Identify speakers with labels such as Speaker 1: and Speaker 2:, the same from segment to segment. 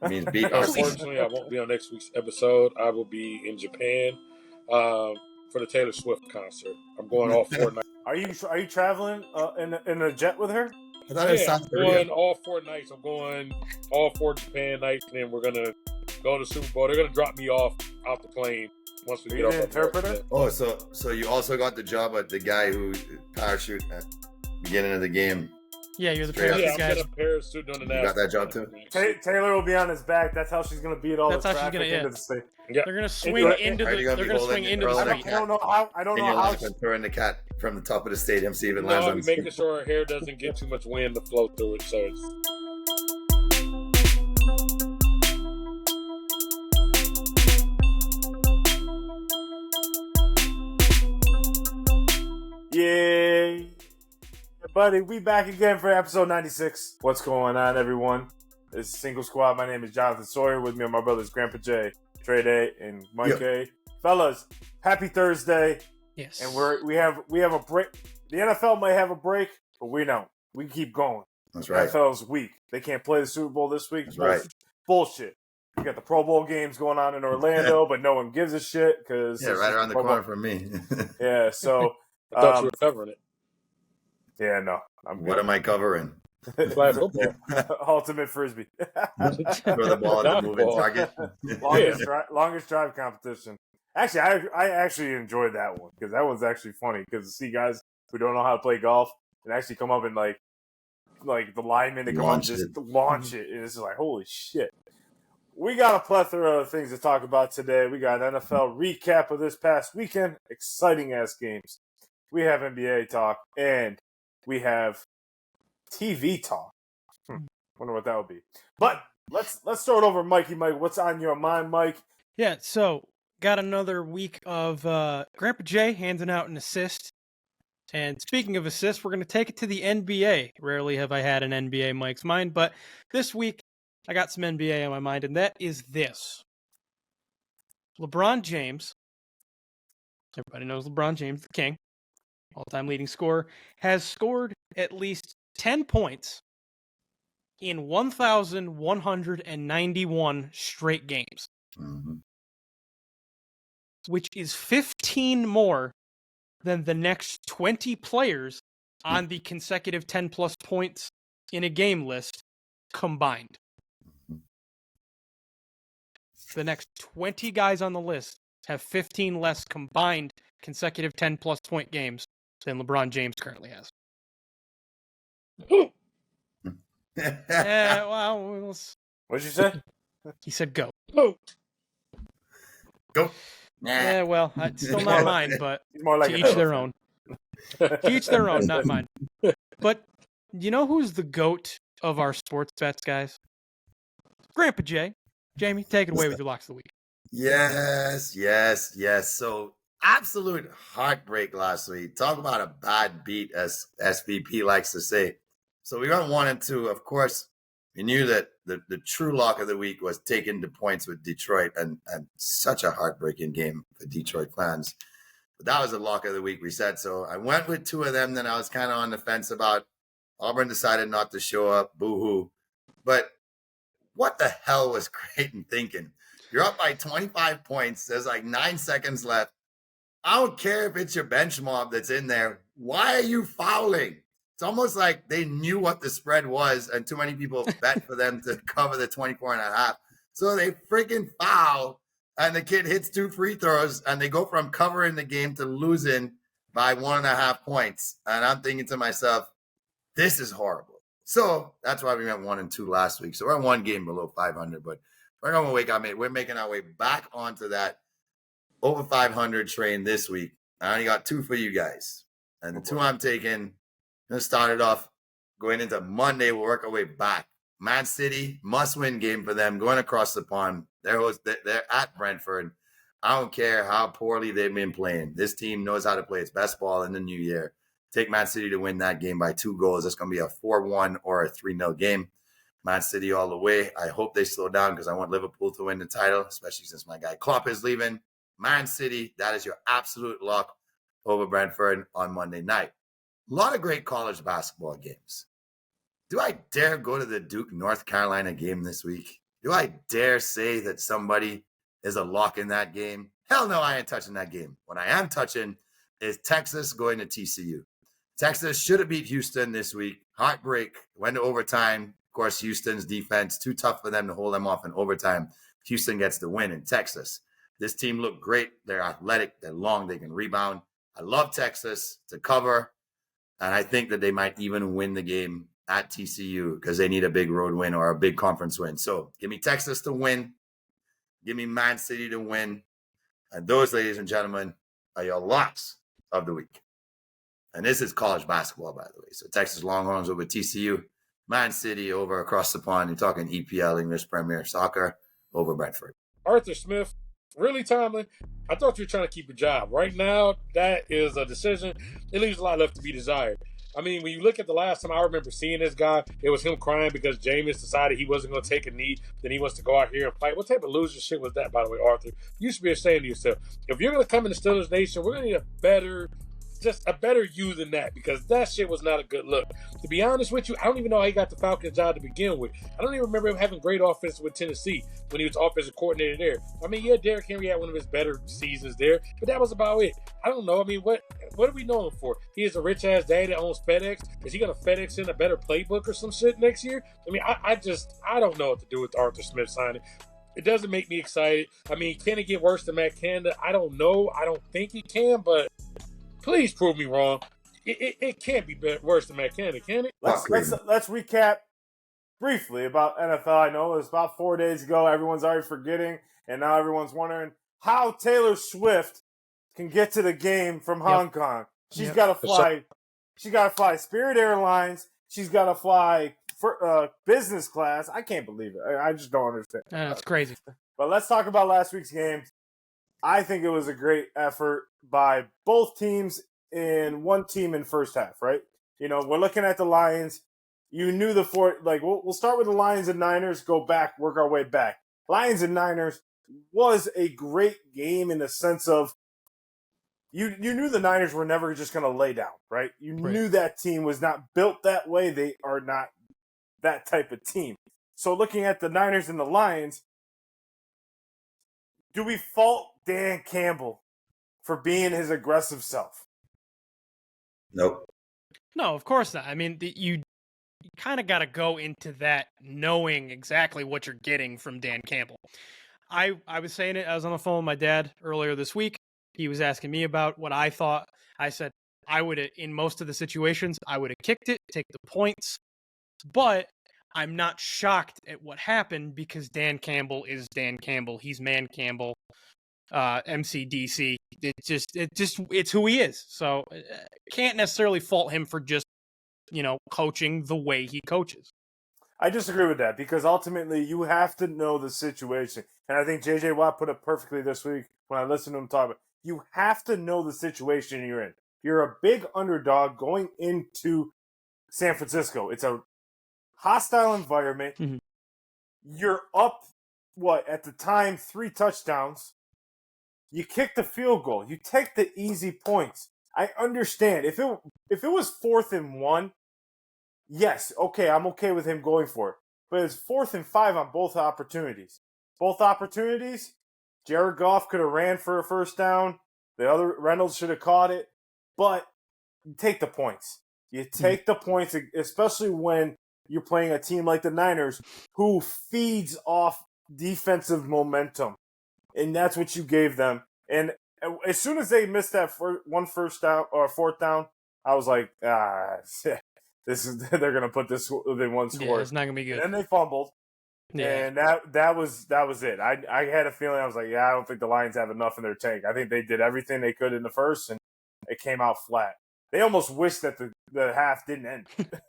Speaker 1: It means beat our team.
Speaker 2: Unfortunately, I won't be on next week's episode. I will be in Japan for the Taylor Swift concert. I'm going all 4 nights.
Speaker 3: Are you traveling in a jet with her?
Speaker 1: I thought it was South
Speaker 2: I'm
Speaker 1: Korea.
Speaker 2: going all 4 nights. I'm going all 4 Japan nights, and then we're gonna go to the Super Bowl. They're gonna drop me off out the plane once we get off.
Speaker 3: Interpreter?
Speaker 1: Oh, so you also got the job at the guy who parachute at the beginning of the game.
Speaker 4: Yeah, you're the
Speaker 1: Straight
Speaker 4: parachute
Speaker 2: I'm
Speaker 4: guy.
Speaker 2: gonna parachute on the
Speaker 1: You got that job too?
Speaker 3: Taylor will be on his back. That's how she's gonna beat all
Speaker 4: That's
Speaker 3: the
Speaker 4: how she's
Speaker 3: traffic
Speaker 4: gonna- yeah.
Speaker 3: into the state.
Speaker 2: Yeah.
Speaker 4: They're gonna swing into
Speaker 1: Are you
Speaker 4: the.
Speaker 1: gonna
Speaker 4: They're
Speaker 1: be
Speaker 4: gonna
Speaker 1: holding
Speaker 4: swing
Speaker 1: it
Speaker 4: into the
Speaker 1: early?
Speaker 4: suite.
Speaker 3: I don't know how. I don't
Speaker 1: In
Speaker 3: know
Speaker 1: your
Speaker 3: how.
Speaker 1: life and throwing the cat from the top of the stadium, see if it
Speaker 2: No,
Speaker 1: lands
Speaker 2: I'll
Speaker 1: on
Speaker 2: be
Speaker 1: the
Speaker 2: making
Speaker 1: street.
Speaker 2: sure her hair doesn't get too much wind to flow through it. So it's
Speaker 3: Yay! Buddy, we back again for episode 96. What's going on, everyone? This is Cinco Squad. My name is Jonathan Sawyer. With me are my brothers Grandpa J, TreyDay, and Mike A. Fellas, happy Thursday.
Speaker 4: Yes.
Speaker 3: And we have a break. The NFL might have a break, but we don't. We keep going.
Speaker 1: That's right.
Speaker 3: NFL's weak. They can't play the Super Bowl this week.
Speaker 1: That's right.
Speaker 3: Bullshit. We got the Pro Bowl games going on in Orlando, but no one gives a shit because
Speaker 1: Yeah, right around the corner from me.
Speaker 3: Yeah, so
Speaker 2: I thought you were covering it.
Speaker 3: yeah, no, I'm good.
Speaker 1: What am I covering?
Speaker 2: Flag football.
Speaker 3: Ultimate frisbee.
Speaker 1: Throw the ball at the moving target.
Speaker 3: Longest drive competition. Actually, I actually enjoyed that one because that one's actually funny because to see guys who don't know how to play golf and actually come up and like the linemen, they come up and just launch it, and it's just like holy shit. We got a plethora of things to talk about today. We got NFL recap of this past weekend, exciting ass games. We have NBA talk, and we have TV talk. Wonder what that would be. But let's start over, Mikey. Mike, what's on your mind, Mike?
Speaker 4: Yeah, so got another week of Grandpa J handing out an assist. And speaking of assists, we're going to take it to the NBA. Rarely have I had an NBA Mike's mind, but this week I got some NBA on my mind, and that is this. LeBron James, everybody knows LeBron James, the king, all-time leading scorer, has scored at least 10 points in 1,191 straight games, which is 15 more than the next 20 players on the consecutive 10-plus points in a game list combined. The next 20 guys on the list have 15 less combined consecutive 10-plus point games than LeBron James currently has. Well,
Speaker 3: What'd you say?
Speaker 4: he said go.
Speaker 1: Go.
Speaker 4: Yeah, well, it's still not mine, but
Speaker 3: He's more like
Speaker 4: to each their own. To each their own, not mine. But you know who's the GOAT of our sports bets, guys? Grandpa J. Jamie, take it away with your locks of the week.
Speaker 1: Yes. So absolute heartbreak last week. Talk about a bad beat, as SVP likes to say. So we went 1 and 2. Of course, we knew that the true lock of the week was taking the points with Detroit, and such a heartbreaking game for Detroit fans. But that was the lock of the week, we said. So I went with 2 of them. Then I was kind of on the fence about Auburn decided not to show up. Boo-hoo. But what the hell was Creighton thinking? You're up by 25 points. There's like 9 seconds left. I don't care if it's your bench mob that's in there. Why are you fouling? It's almost like they knew what the spread was and too many people bet for them to cover the 24.5. So they freaking foul and the kid hits 2 free throws and they go from covering the game to losing by 1.5 points. And I'm thinking to myself, this is horrible. So that's why we went 1 and 2 last week. So we're 1 game below 500, but we're making our way back onto that over 500 train this week. I only got 2 for you guys. And the 2 I'm taking, going to start it off going into Monday. We'll work our way back. Man City, must-win game for them, going across the pond. They're at Brentford. I don't care how poorly they've been playing. This team knows how to play its best ball in the new year. Take Man City to win that game by 2 goals. It's going to be a 4-1 or a 3-0 game. Man City all the way. I hope they slow down because I want Liverpool to win the title, especially since my guy Klopp is leaving. Man City, that is your absolute lock over Brentford on Monday night. A lot of great college basketball games. Do I dare go to the Duke North Carolina game this week? Do I dare say that somebody is a lock in that game? Hell no, I ain't touching that game. What I am touching is Texas going to TCU. Texas should have beat Houston this week. Heartbreak, went to overtime. Of course, Houston's defense, too tough for them to hold them off in overtime. Houston gets the win in Texas. This team looked great. They're athletic. They're long. They can rebound. I love Texas to cover. And I think that they might even win the game at TCU because they need a big road win or a big conference win. So give me Texas to win. Give me Man City to win. And those, ladies and gentlemen, are your locks of the week. And this is college basketball, by the way. So Texas Longhorns over TCU. Man City over across the pond. You're talking EPL, English Premier Soccer, over Brentford.
Speaker 2: Arthur Smith, really, Tomlin? I thought you were trying to keep a job. Right now, that is a decision. It leaves a lot left to be desired. I mean, when you look at the last time I remember seeing this guy, it was him crying because James decided he wasn't going to take a knee. Then he wants to go out here and fight. What type of loser shit was that, by the way, Arthur? You should be ashamed of yourself. If you're going to come into Steelers Nation, we're going to need a better you than that, because that shit was not a good look. To be honest with you, I don't even know how he got the Falcons job to begin with. I don't even remember him having great offense with Tennessee when he was offensive coordinator there. I mean, yeah, Derrick Henry had one of his better seasons there, but that was about it. I don't know. I mean, what are we knowing for? He is a rich-ass daddy that owns FedEx. Is he going to FedEx in a better playbook or some shit next year? I mean, I don't know what to do with Arthur Smith signing. It doesn't make me excited. I mean, can it get worse than Matt Canada? I don't know. I don't think it can, but please prove me wrong. It can't be worse than Matt Canada, can it?
Speaker 3: Let's recap briefly about NFL. I know it was about 4 days ago. Everyone's already forgetting, and now everyone's wondering how Taylor Swift can get to the game from Hong Kong. She's got to fly. She got to fly Spirit Airlines. She's got to fly for, business class. I can't believe it. I just don't understand.
Speaker 4: That's crazy.
Speaker 3: But let's talk about last week's game. I think it was a great effort by both teams and one team in first half, right? You know, we're looking at the Lions. You knew we'll start with the Lions and Niners, go back, work our way back. Lions and Niners was a great game in the sense of you knew the Niners were never just going to lay down, right? You knew that team was not built that way. They are not that type of team. So looking at the Niners and the Lions, do we fault Dan Campbell for being his aggressive self?
Speaker 1: Nope.
Speaker 4: No, of course not. I mean, you kind of got to go into that knowing exactly what you're getting from Dan Campbell. I was saying it. I was on the phone with my dad earlier this week. He was asking me about what I thought. I said I would, in most of the situations, I would have kicked it, take the points. But I'm not shocked at what happened because Dan Campbell is Dan Campbell. He's Man Campbell, MCDC. It's who he is. So can't necessarily fault him for just, coaching the way he coaches.
Speaker 3: I disagree with that because ultimately you have to know the situation. And I think J.J. Watt put it perfectly this week when I listened to him talk about it. You have to know the situation you're in. You're a big underdog going into San Francisco. It's a hostile environment. Mm-hmm. You're up, at the time, 3 touchdowns. You kick the field goal. You take the easy points. I understand. If it was 4th and 1, yes, okay, I'm okay with him going for it. But it's 4th and 5 on both opportunities. Both opportunities, Jared Goff could have ran for a first down. The other Reynolds should have caught it. But you take the points. You take the points, especially when you're playing a team like the Niners who feeds off defensive momentum. And that's what you gave them. And as soon as they missed that first down or 4th down, I was like, they're gonna put this within one score.
Speaker 4: Yeah, it's not gonna be good.
Speaker 3: And then they fumbled. Yeah. And that was it. I had a feeling, I was like, I don't think the Lions have enough in their tank. I think they did everything they could in the first, and it came out flat. They almost wished that the half didn't end.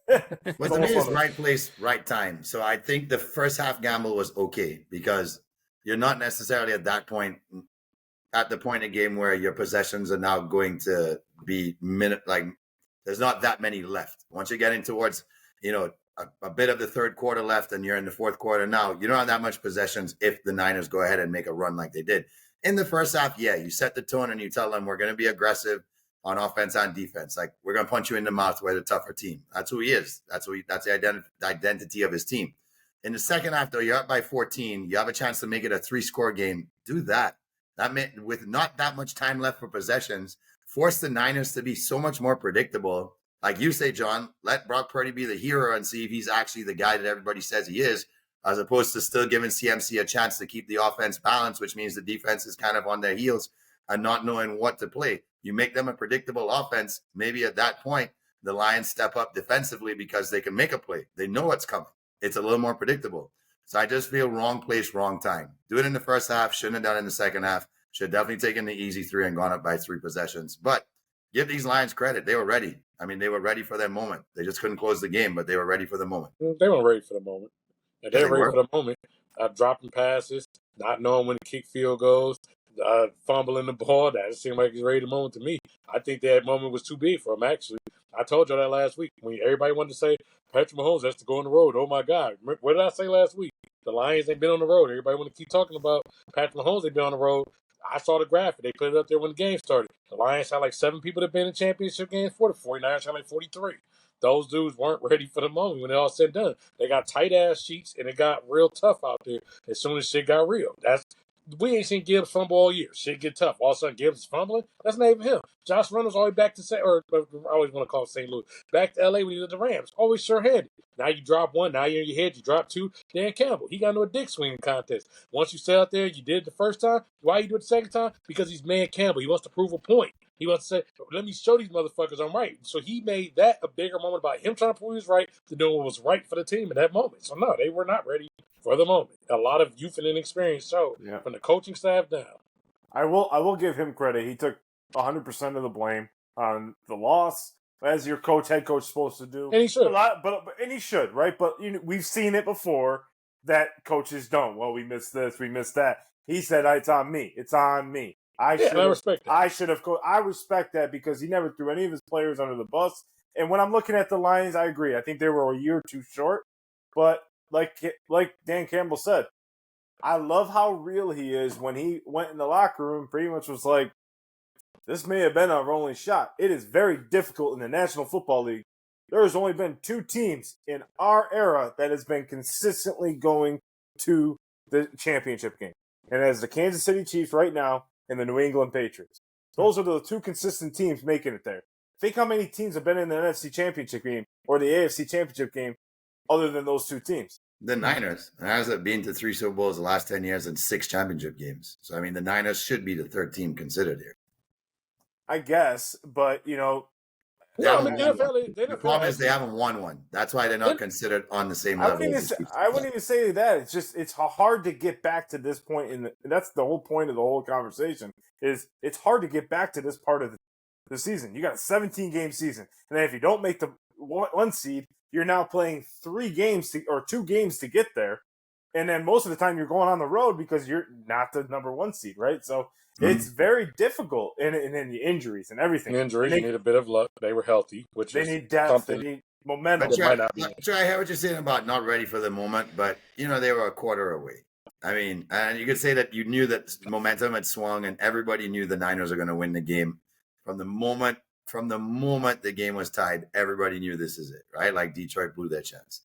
Speaker 1: But to me, it's right place, right time. So I think the first half gamble was okay because you're not necessarily at the point in the game where your possessions are now going to be there's not that many left. Once you're getting towards, a bit of the third quarter left and you're in the fourth quarter now, you don't have that much possessions if the Niners go ahead and make a run like they did. In the first half, you set the tone and you tell them we're going to be aggressive on offense and defense. Like, we're going to punch you in the mouth. We're the tougher team. That's who he is. That's the identity of his team. In the second half, though, you're up by 14. You have a chance to make it a 3-score game. Do that. That meant with not that much time left for possessions, force the Niners to be so much more predictable. Like you say, John, let Brock Purdy be the hero and see if he's actually the guy that everybody says he is, as opposed to still giving CMC a chance to keep the offense balanced, which means the defense is kind of on their heels and not knowing what to play. You make them a predictable offense. Maybe at that point, the Lions step up defensively because they can make a play. They know what's coming. It's a little more predictable. So I just feel wrong place, wrong time. Do it in the first half. Shouldn't have done it in the second half. Should definitely taken the easy 3 and gone up by 3 possessions. But give these Lions credit. They were ready. I mean, they were ready for their moment. They just couldn't close the game, but they were ready for the moment.
Speaker 2: They weren't ready for the moment. And
Speaker 1: Yeah,
Speaker 2: they're
Speaker 1: they
Speaker 2: ready
Speaker 1: were.
Speaker 2: for the moment. Dropping passes, not knowing when to kick field goals, fumbling the ball. That seemed like it's ready the moment to me. I think that moment was too big for him, actually. I told you that last week when everybody wanted to say Patrick Mahomes has to go on the road. Oh, my God. What did I say last week? The Lions ain't been on the road. Everybody want to keep talking about Patrick Mahomes ain't been on the road. I saw the graphic. They put it up there when the game started. The Lions had like 7 people that been in championship games for. The 49ers had like 43. Those dudes weren't ready for the moment when it all said and done. They got tight-ass sheets, and it got real tough out there as soon as shit got real. We ain't seen Gibbs fumble all year. Shit get tough. All of a sudden, Gibbs is fumbling. That's not even him. Josh Reynolds all the way back to I always want to call it St. Louis. Back to LA when he was at the Rams. Always sure-handed. Now you drop 1. Now you're in your head. You drop 2. Dan Campbell. He got into a dick swinging contest. Once you sat out there, you did it the first time. Why you do it the second time? Because he's man Campbell. He wants to prove a point. He wants to say, let me show these motherfuckers I'm right. So he made that a bigger moment about him trying to prove he was right than doing what was right for the team in that moment. So no, they were not ready for the moment. A lot of youth and inexperience showed from the coaching staff down.
Speaker 3: I will give him credit. He took 100% of the blame on the loss, as your head coach, is supposed to do.
Speaker 2: And he should.
Speaker 3: And he should, right? But we've seen it before that coaches don't. Well, we missed this, we missed that. He said, it's on me. It's on me. I respect that. I respect that because he never threw any of his players under the bus. And when I'm looking at the Lions, I agree. I think they were a year too short. But like Dan Campbell said, I love how real he is when he went in the locker room. Pretty much was like, this may have been our only shot. It is very difficult in the National Football League. There has only been 2 teams in our era that has been consistently going to the championship game. And as the Kansas City Chiefs right now and the New England Patriots. Those are the 2 consistent teams making it there. Think how many teams have been in the NFC Championship game or the AFC Championship game other than those 2 teams.
Speaker 1: The Niners. The Niners have been to 3 Super Bowls the last 10 years and 6 championship games. So, I mean, the Niners should be the 3rd team considered here.
Speaker 3: I guess, but,
Speaker 1: the problem is they haven't won one. That's why they're not considered on the same level.
Speaker 3: I wouldn't even say that. It's hard to get back to this point. And that's the whole point of the whole conversation is it's hard to get back to this part of the season. You got a 17-game season. And then if you don't make the 1 seed, you're now playing 2 games to get there. And then most of the time you're going on the road because you're not the number 1 seed, right? So it's very difficult, and the injuries and everything.
Speaker 2: You need a bit of luck. They were healthy, which
Speaker 3: they need depth. They need momentum.
Speaker 1: I hear what you're saying about not ready for the moment, but they were a quarter away. I mean, and you could say that you knew that momentum had swung, and everybody knew the Niners are going to win the game from the moment the game was tied. Everybody knew this is it, right? Like Detroit blew their chance,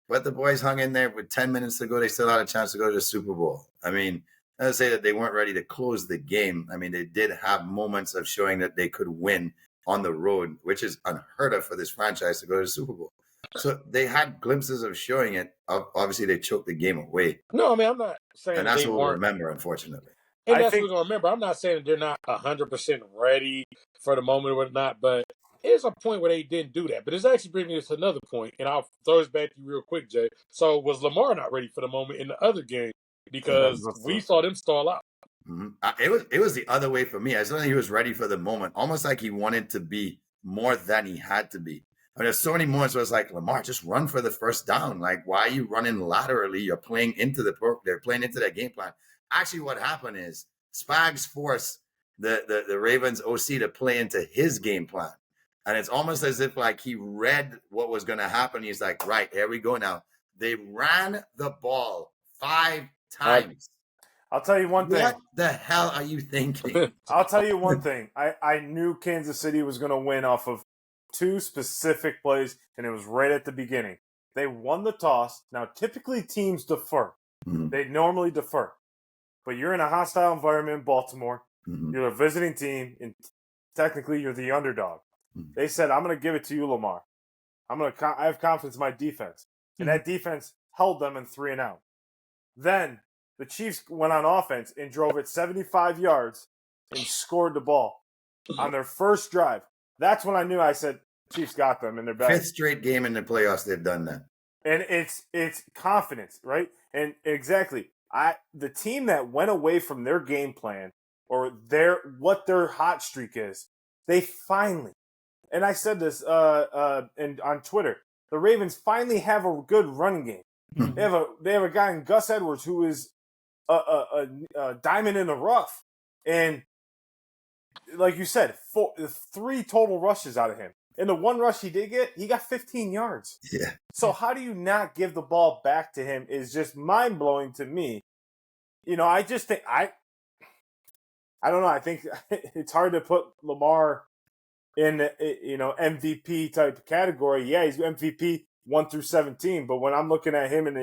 Speaker 1: but the boys hung in there with 10 minutes to go. They still had a chance to go to the Super Bowl. I mean. I say that they weren't ready to close the game. I mean, they did have moments of showing that they could win on the road, which is unheard of for this franchise to go to the Super Bowl. So they had glimpses of showing it. Obviously, they choked the game away.
Speaker 2: No, I mean, I'm not saying
Speaker 1: and that's what we'll remember, unfortunately.
Speaker 2: And that's what we're going to remember. I'm not saying that they're not 100% ready for the moment or not, but there's a point where they didn't do that. But it's actually bringing us to another point, and I'll throw this back to you real quick, Jay. So was Lamar not ready for the moment in the other game? Because we saw them stall out.
Speaker 1: Mm-hmm. It was the other way for me. I thought he was ready for the moment, almost like he wanted to be more than he had to be. I mean, there's so many moments where it's like, Lamar, just run for the first down. Like, why are you running laterally? You're playing into they're playing into their game plan. Actually, what happened is Spags forced the Ravens OC to play into his game plan. And it's almost as if like he read what was going to happen. He's like, right, here we go now. They ran the ball 5 times.
Speaker 3: I'll tell you one thing.
Speaker 1: What the hell are you thinking?
Speaker 3: I'll tell you one thing. I knew Kansas City was going to win off of 2 specific plays, and it was right at the beginning. They won the toss. Now, typically teams defer.
Speaker 1: Mhm.
Speaker 3: They normally defer. But you're in a hostile environment in Baltimore.
Speaker 1: Mhm.
Speaker 3: You're a visiting team, and technically you're the underdog.
Speaker 1: Mhm.
Speaker 3: They said, I'm going to give it to you, Lamar. I have confidence in my defense. And that defense held them in 3-and-out. Then the Chiefs went on offense and drove it 75 yards and scored the ball on their first drive. That's when I knew. I said, Chiefs got them in their bag.
Speaker 1: 5th straight game in the playoffs, they've done that.
Speaker 3: And it's confidence, right? And exactly, the team that went away from their game plan or what their hot streak is, they finally, and I said this on Twitter, the Ravens finally have a good running game.
Speaker 1: Mhm.
Speaker 3: They have a guy in Gus Edwards who is a diamond in the rough, and like you said, 3 total rushes out of him. And the one rush he did get, he got 15 yards.
Speaker 1: Yeah.
Speaker 3: So how do you not give the ball back to him is just mind-blowing to me. I just think I don't know. I think it's hard to put Lamar in MVP type category. Yeah, he's MVP 1 through 17, but when I'm looking at him in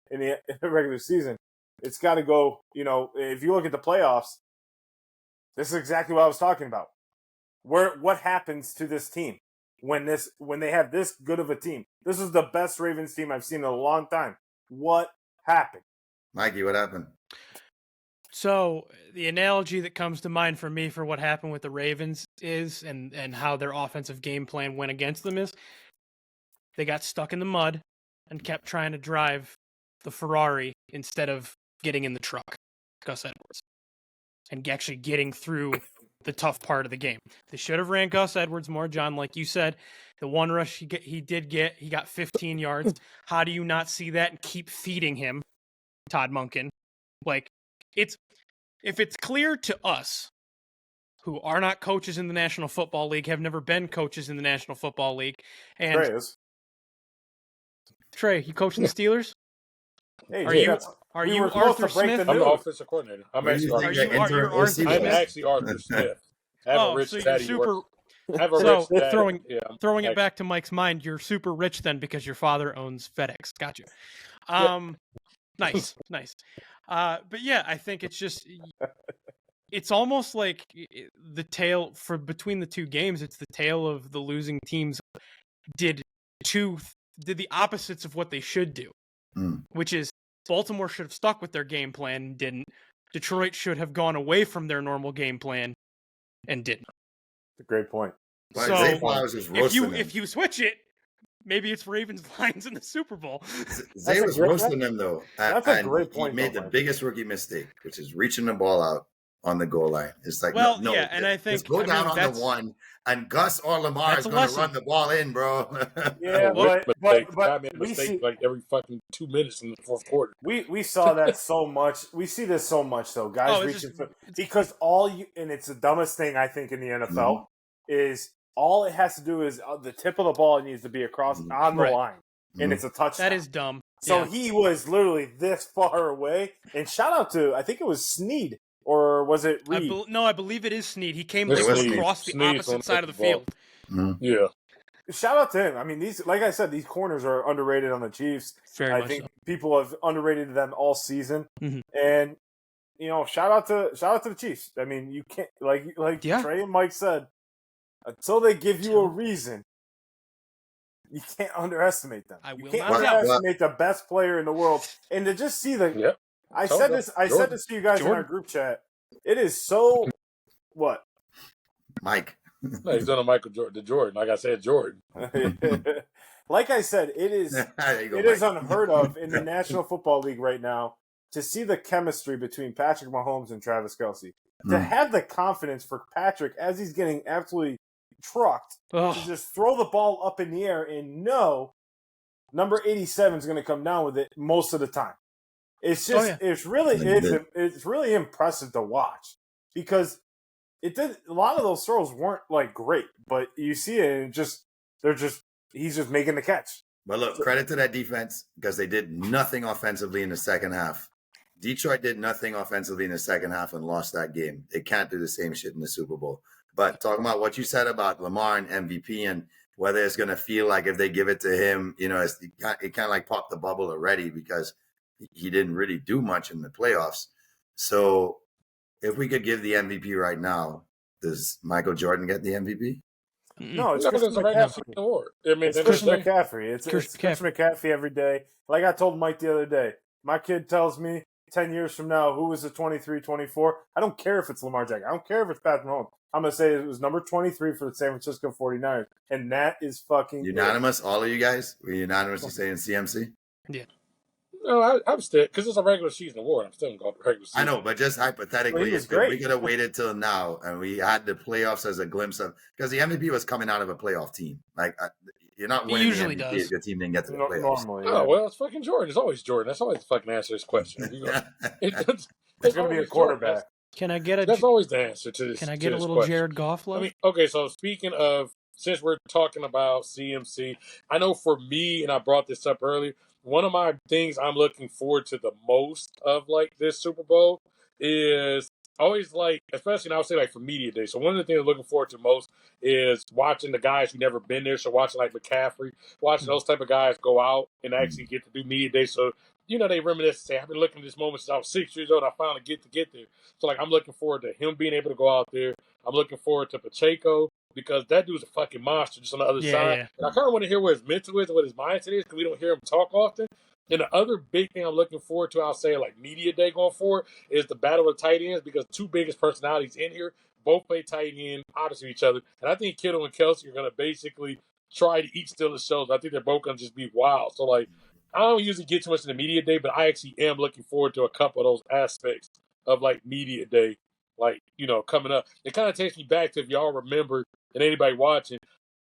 Speaker 3: the regular season, it's got to go, if you look at the playoffs, this is exactly what I was talking about. What happens to this team when they have this good of a team? This is the best Ravens team I've seen in a long time. What happened?
Speaker 1: Mikey, what happened?
Speaker 4: So the analogy that comes to mind for me for what happened with the Ravens is, and how their offensive game plan went against them is, they got stuck in the mud and kept trying to drive the Ferrari instead of getting in the truck, Gus Edwards, and actually getting through the tough part of the game. They should have ran Gus Edwards more, John, like you said. The one rush he got 15 yards. How do you not see that and keep feeding him, Todd Monken? Like, if it's clear to us who are not coaches in the National Football League, have never been coaches in the National Football League, and Trey, you coaching the Steelers?
Speaker 3: Hey,
Speaker 4: Are you Arthur Smith?
Speaker 2: I'm the offensive coordinator. I'm
Speaker 1: What do you
Speaker 2: actually
Speaker 1: think
Speaker 2: Arthur.
Speaker 1: the interim OC
Speaker 2: I'm
Speaker 1: was?
Speaker 2: actually Arthur Smith. I have a rich
Speaker 4: so you're
Speaker 2: daddy.
Speaker 4: super.
Speaker 2: I have a
Speaker 4: So
Speaker 2: rich daddy.
Speaker 4: throwing it back to Mike's mind, you're super rich then because your father owns FedEx. Gotcha. Nice. But yeah, I think it's just, it's almost like the tale for between the two games. It's the tale of the losing teams did the opposites of what they should do, which is Baltimore should have stuck with their game plan and didn't. Detroit should have gone away from their normal game plan and didn't.
Speaker 3: That's a great point.
Speaker 1: Well,
Speaker 4: So
Speaker 1: Zay Flowers was roasting them.
Speaker 4: if you switch it, maybe it's Ravens Lions in the Super Bowl.
Speaker 1: Zay was roasting them though.
Speaker 3: That's a great point.
Speaker 1: He made the biggest rookie mistake, which is reaching the ball out on the goal line. It's like, no,
Speaker 4: yeah, and I think
Speaker 1: just go down on the one, and Gus or Lamar is going to run the ball in, bro.
Speaker 3: Yeah, but
Speaker 2: we see like every fucking 2 minutes in the fourth quarter.
Speaker 3: We saw that so much. We see this so much though, guys reaching for, because and it's the dumbest thing I think in the NFL is all it has to do is the tip of the ball needs to be across on the line, and it's a touchdown.
Speaker 4: That is dumb.
Speaker 3: So he was literally this far away. And shout out to, I think it was Snead. Or was it Reid?
Speaker 4: I believe it is Snead. He came across the opposite side of the field.
Speaker 2: Yeah.
Speaker 3: Shout out to him. I mean, like I said, these corners are underrated on the Chiefs. I think people have underrated them all season. And shout out to the Chiefs. I mean, you can't like Trey and Mike said, until they give you a reason, you can't underestimate them. You can't underestimate the best player in the world. And to just see I said this to you guys in our group chat. It is so what?
Speaker 1: Mike.
Speaker 2: No, he's on a Michael Jordan. Like I said, Jordan.
Speaker 3: Like I said, it is unheard of in the National Football League right now to see the chemistry between Patrick Mahomes and Travis Kelce. To have the confidence for Patrick as he's getting absolutely trucked to just throw the ball up in the air and know number 87 is going to come down with it most of the time. It's just it's really impressive to watch because a lot of those throws weren't like great, but you see it and he's just making the catch.
Speaker 1: But look, credit to that defense because they did nothing offensively in the second half. Detroit did nothing offensively in the second half and lost that game. They can't do the same shit in the Super Bowl. But talking about what you said about Lamar and MVP and whether it's going to feel like if they give it to him, you know, it kind of like popped the bubble already because he didn't really do much in the playoffs. So if we could give the MVP right now, does Michael Jordan get the MVP?
Speaker 3: No, it's
Speaker 2: No,
Speaker 3: Christian
Speaker 2: there's a regular
Speaker 3: McCaffrey.
Speaker 2: season award. I mean,
Speaker 3: It's Christian McCaffrey. It's Christian McCaffrey every day. Like I told Mike the other day, my kid tells me 10 years from now, who was the 23, 24? I don't care if it's Lamar Jackson. I don't care if it's Patrick Mahomes. I'm going to say it was number 23 for the San Francisco 49ers. And that is fucking
Speaker 1: unanimous. All of you guys were unanimously saying CMC?
Speaker 4: Yeah.
Speaker 2: No, I'm still, because it's a regular season award. I'm still going to go regular season.
Speaker 1: I know, but just hypothetically, if we could have waited till now and we had the playoffs as a glimpse of, because the MVP was coming out of a playoff team. Like, you're not winning the MVP if your team didn't get to the playoffs.
Speaker 3: Normally,
Speaker 2: oh, well, it's fucking Jordan. It's always Jordan. That's always the fucking answer to this question.
Speaker 3: It's going to be a quarterback.
Speaker 4: Can I get
Speaker 2: That's always the answer to this.
Speaker 4: Can I get a little
Speaker 2: question.
Speaker 4: Jared Goff love?
Speaker 2: I mean, okay, so speaking of, since we're talking about CMC, I know for me, and I brought this up earlier, one of my things I'm looking forward to the most of like this Super Bowl is always like, especially now I would say like for media day. So one of the things I'm looking forward to most is watching the guys who never been there. So watching like McCaffrey, watching those type of guys go out and actually get to do media day. So you know, they reminisce and say, I've been looking at this moment since I was 6 years old. I finally get there. So, like, I'm looking forward to him being able to go out there. I'm looking forward to Pacheco because that dude's a fucking monster just on the other side.
Speaker 4: Yeah.
Speaker 2: And I kind of want to hear where his mental is and what his mindset is because we don't hear him talk often. And the other big thing I'm looking forward to, I'll say, like, media day going forward is the battle of tight ends because two biggest personalities in here both play tight end opposite each other. And I think Kittle and Kelsey are going to basically try to eat still the shows. I think they're both going to just be wild. So, like, I don't usually get too much in the media day, but I actually am looking forward to a couple of those aspects of like media day, like, you know, coming up. It kind of takes me back to, if y'all remember, and anybody watching,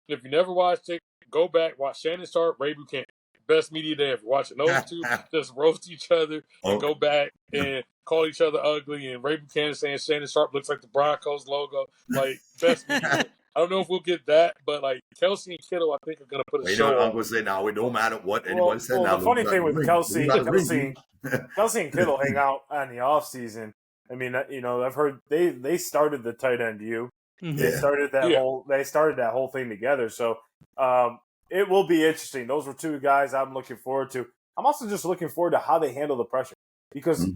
Speaker 2: if you never watched it, go back, watch Shannon Sharp, Reid Buchanan. Best media day. If you're watching those two, just roast each other and go back and call each other ugly. And Reid Buchanan saying Shannon Sharp looks like the Broncos logo. Like, best media day. I don't know if we'll get that, but like Kelsey and Kittle, I think are going to put a show on.
Speaker 1: Uncle say now it don't matter what anyone said.
Speaker 3: Well, the funny thing with Kelsey and Kittle hang out on the off season. I mean, you know, I've heard they started the tight end U. They started that whole thing together. So it will be interesting. Those were two guys I'm looking forward to. I'm also just looking forward to how they handle the pressure because,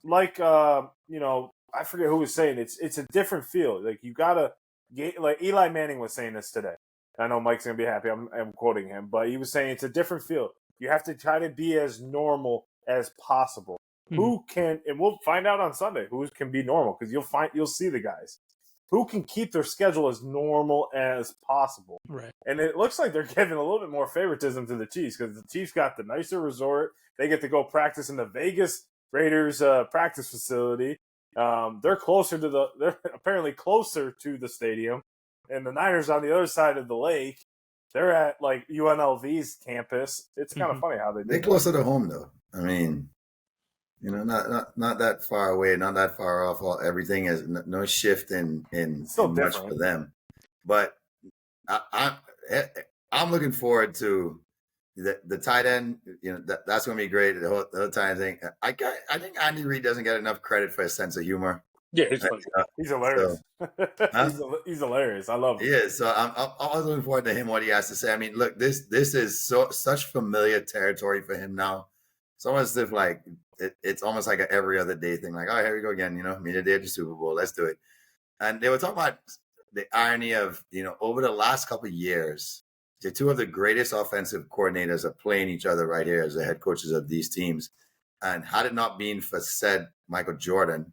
Speaker 3: like you know, I forget who was saying it's a different feel. Like you gotta. Like Eli Manning was saying this today. I know Mike's going to be happy. I'm quoting him. But he was saying it's a different field. You have to try to be as normal as possible. Who can, and we'll find out on Sunday, who can be normal because you'll see the guys. Who can keep their schedule as normal as possible.
Speaker 4: Right.
Speaker 3: And it looks like they're giving a little bit more favoritism to the Chiefs because the Chiefs got the nicer resort. They get to go practice in the Vegas Raiders practice facility. They're apparently closer to the stadium, and the Niners on the other side of the lake. They're at like UNLV's campus. It's kind of funny how they do.
Speaker 1: They're closer to home, though. I mean, you know, not that far away, not that far off. Everything is no shift in much for them. But I'm looking forward to the tight end. You know, that's going to be great. The whole tight end thing. I think Andy Reid doesn't get enough credit for his sense of humor.
Speaker 2: Yeah, he's funny.
Speaker 3: He's hilarious.
Speaker 1: So,
Speaker 3: he's hilarious. I love him.
Speaker 1: Yeah, so I'm always looking forward to him, what he has to say. I mean, look, this is such familiar territory for him now. It's almost as if like it's almost like an every other day thing. Like, oh, here we go again. You know, media day at the Super Bowl. Let's do it. And they were talking about the irony of, you know, over the last couple of years, the two of the greatest offensive coordinators are playing each other right here as the head coaches of these teams. And had it not been for said Michael Jordan,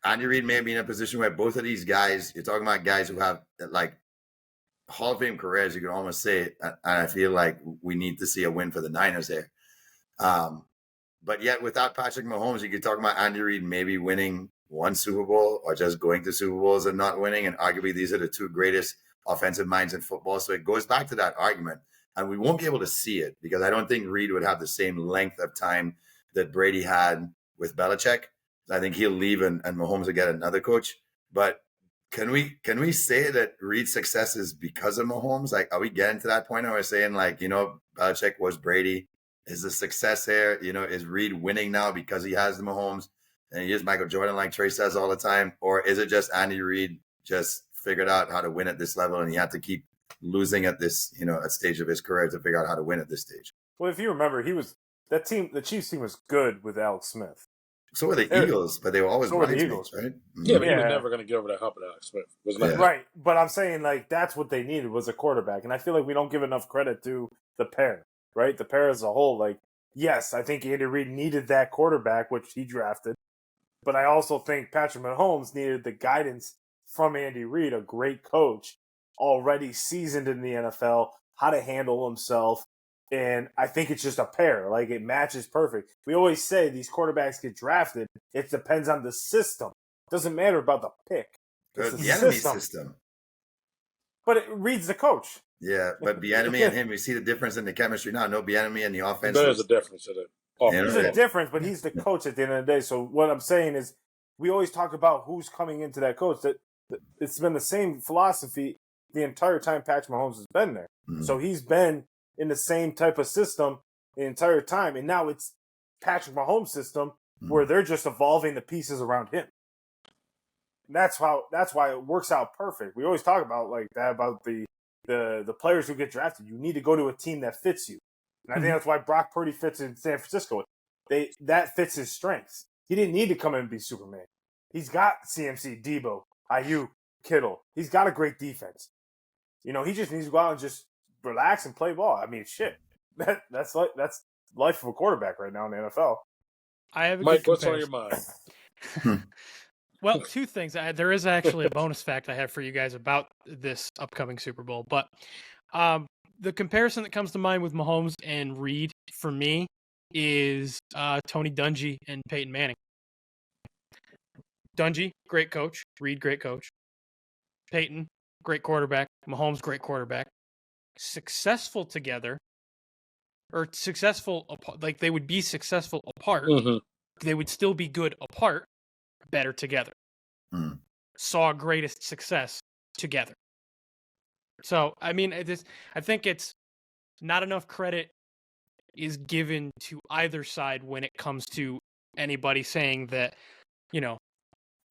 Speaker 1: Andy Reid may be in a position where both of these guys, you're talking about guys who have like Hall of Fame careers, you can almost say it. And I feel like we need to see a win for the Niners here. But yet without Patrick Mahomes, you could talk about Andy Reid maybe winning one Super Bowl or just going to Super Bowls and not winning. And arguably these are the two greatest offensive minds in football. So it goes back to that argument. And we won't be able to see it because I don't think Reid would have the same length of time that Brady had with Belichick. I think he'll leave and Mahomes will get another coach. But can we say that Reid's success is because of Mahomes? Like, are we getting to that point where we're saying, like, you know, Belichick was Brady? Is the success here? You know, is Reid winning now because he has the Mahomes and he is Michael Jordan, like Trey says all the time? Or is it just Andy Reid just figured out how to win at this level, and he had to keep losing at this, at stage of his career to figure out how to win at this stage.
Speaker 3: Well, if you remember, the Chiefs team was good with Alex Smith.
Speaker 1: So were the Eagles, but they were always bridesmaids, right? Mm-hmm.
Speaker 2: Yeah, but he was never going to get over that hump with Alex Smith.
Speaker 3: Right, but I'm saying, like, that's what they needed was a quarterback. And I feel like we don't give enough credit to the pair, right? The pair as a whole. Like, yes, I think Andy Reid needed that quarterback, which he drafted. But I also think Patrick Mahomes needed the guidance from Andy Reid, a great coach, already seasoned in the NFL, how to handle himself. And I think it's just a pair. Like, it matches perfect. We always say these quarterbacks get drafted. It depends on the system. It doesn't matter about the pick.
Speaker 1: It's the enemy system.
Speaker 3: But it reads the coach.
Speaker 1: Yeah, but Bieniemy and him, we see the difference in the chemistry now. No Bieniemy in the offense.
Speaker 2: There's a difference in it.
Speaker 3: There's a difference, but he's the coach at the end of the day. So what I'm saying is we always talk about who's coming into that coach. That it's been the same philosophy the entire time Patrick Mahomes has been there. Mm-hmm. So he's been in the same type of system the entire time. And now it's Patrick Mahomes' system where they're just evolving the pieces around him. And that's why it works out perfect. We always talk about like that, about the players who get drafted. You need to go to a team that fits you. And I think that's why Brock Purdy fits in San Francisco. That fits his strengths. He didn't need to come in and be Superman. He's got CMC, Debo, IU, Kittle. He's got a great defense. He just needs to go out and just relax and play ball. I mean, shit. That's life of a quarterback right now in the NFL.
Speaker 4: I have a
Speaker 2: Mike,
Speaker 4: good
Speaker 2: what's on your mind?
Speaker 4: Well, two things. There is actually a bonus fact I have for you guys about this upcoming Super Bowl. But the comparison that comes to mind with Mahomes and Reid, for me, is Tony Dungy and Peyton Manning. Dungy, great coach. Reid, great coach. Peyton, great quarterback. Mahomes, great quarterback. Successful together, or successful, like they would be successful apart. Mm-hmm. They would still be good apart, better together. Mm. Saw greatest success together. So, I mean, I think it's not enough credit is given to either side when it comes to anybody saying that,